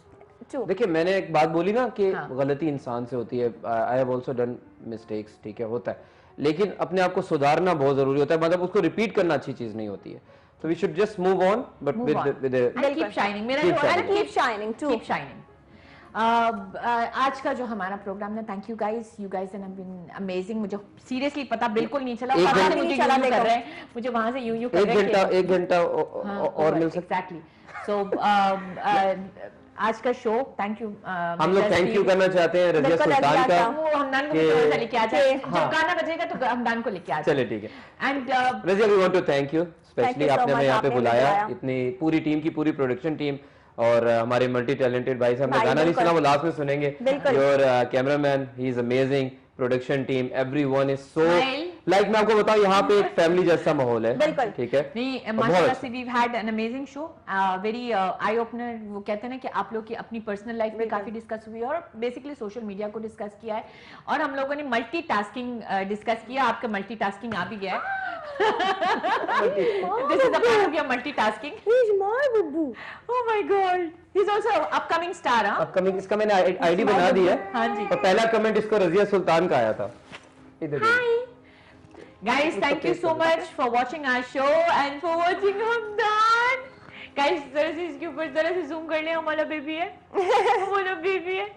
देखिए मैंने एक बात बोली ना कि गलती इंसान से होती है, I have also done mistakes, ठीक है, होता है, लेकिन अपने आप को सुधारना बहुत जरूरी होता है, मतलब उसको रिपीट करना अच्छी चीज नहीं होती है। So we should just move on, but with keep shining. मेरा keep shining too. Keep shining. आज का जो हमारा प्रोग्राम है, thank you guys, you guys have been amazing. मुझे सीरियसली पता बिल्कुल नहीं चला, पता नहीं मुझे यूं कर रहे हैं, मुझे वहां से यूं कर रहे हैं। एक घंटा और मिल सकता है। एग्जैक्टली। सो आज का शो, थैंक यू, हम लोग थैंक यू करना चाहते हैं रजिया सुल्तान का। हमदान को थोड़ा सा लेके आ जाए, जब गाना बजेगा तो हमदान को लेके आ जाए। चलिए ठीक है। And Razia we want to thank you specially, आपने हमें यहाँ पे बुलाया, इतनी पूरी टीम की पूरी प्रोडक्शन टीम और हमारे मल्टी टैलेंटेड भाई साहब ने गाना नहीं सुना, वो लास्ट में सुनेंगे। Your cameraman, he is amazing, production team, everyone is so like, मैं आपको बताऊं यहाँ पे एक फैमिली जैसा माहौल है, ठीक है। नहीं माशाल्लाह से we had an amazing show, very eye opener. वो कहते हैं ना कि आप लोग की अपनी पर्सनल लाइफ में काफी डिस्कस हुई है और बेसिकली सोशल मीडिया को डिस्कस किया है, और हम लोगों ने मल्टीटास्किंग डिस्कस किया। आपका मल्टीटास्किंग आ भी गया है। This is the part of your multitasking. He's my babu. Oh my God. He's also upcoming star, हाँ? Upcoming, इसका मैंने आईडी बना दी है। हाँ जी। और पहला कमेंट इसको रजिया सुल्तान का आया था। Hi. Guys, thank you so much for watching our show and for watching Hamdan. Guys, जरा से इसके ऊपर जरा से zoom कर ले, हमारा बेबी है, हमारा बेबी है।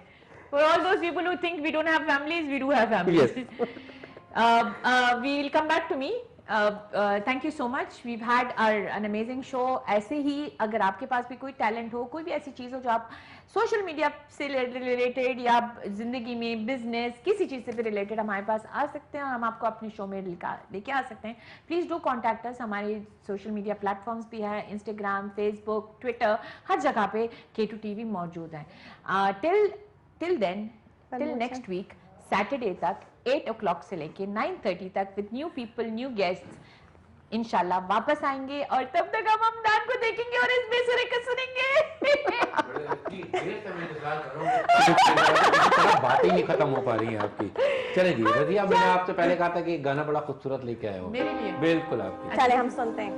For all those people who think we don't have families, we do have families. Yes. We will come back to me. Thank you so much. We've had an amazing show. ऐसे ही अगर आपके पास भी कोई talent हो, कोई भी ऐसी चीज हो जो आप सोशल मीडिया से रिलेटेड या जिंदगी में बिजनेस किसी चीज से भी रिलेटेड हमारे पास आ सकते हैं और हम आपको अपने शो में लेके आ सकते हैं, प्लीज डू कॉन्टैक्ट अस। हमारे सोशल मीडिया प्लेटफॉर्म्स भी है, इंस्टाग्राम, फेसबुक, ट्विटर, हर जगह पे K2 TV मौजूद है। Till then, till next week Saturday तक 8 o'clock से लेके 9:30 तक with new people, new guests, इंशाल्लाह वापस आएंगे और तब तक हम हमदान को देखेंगे और इस बेसुरे को सुनेंगे। बातें ही नहीं खत्म हो पा रही हैं आपकी। चले जी रजिया, मैंने आपसे पहले कहा था कि गाना बड़ा खूबसूरत लेके आए हो मेरे लिए। बिल्कुल आपकी। चले हम सुनते हैं।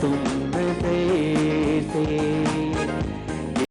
तुम से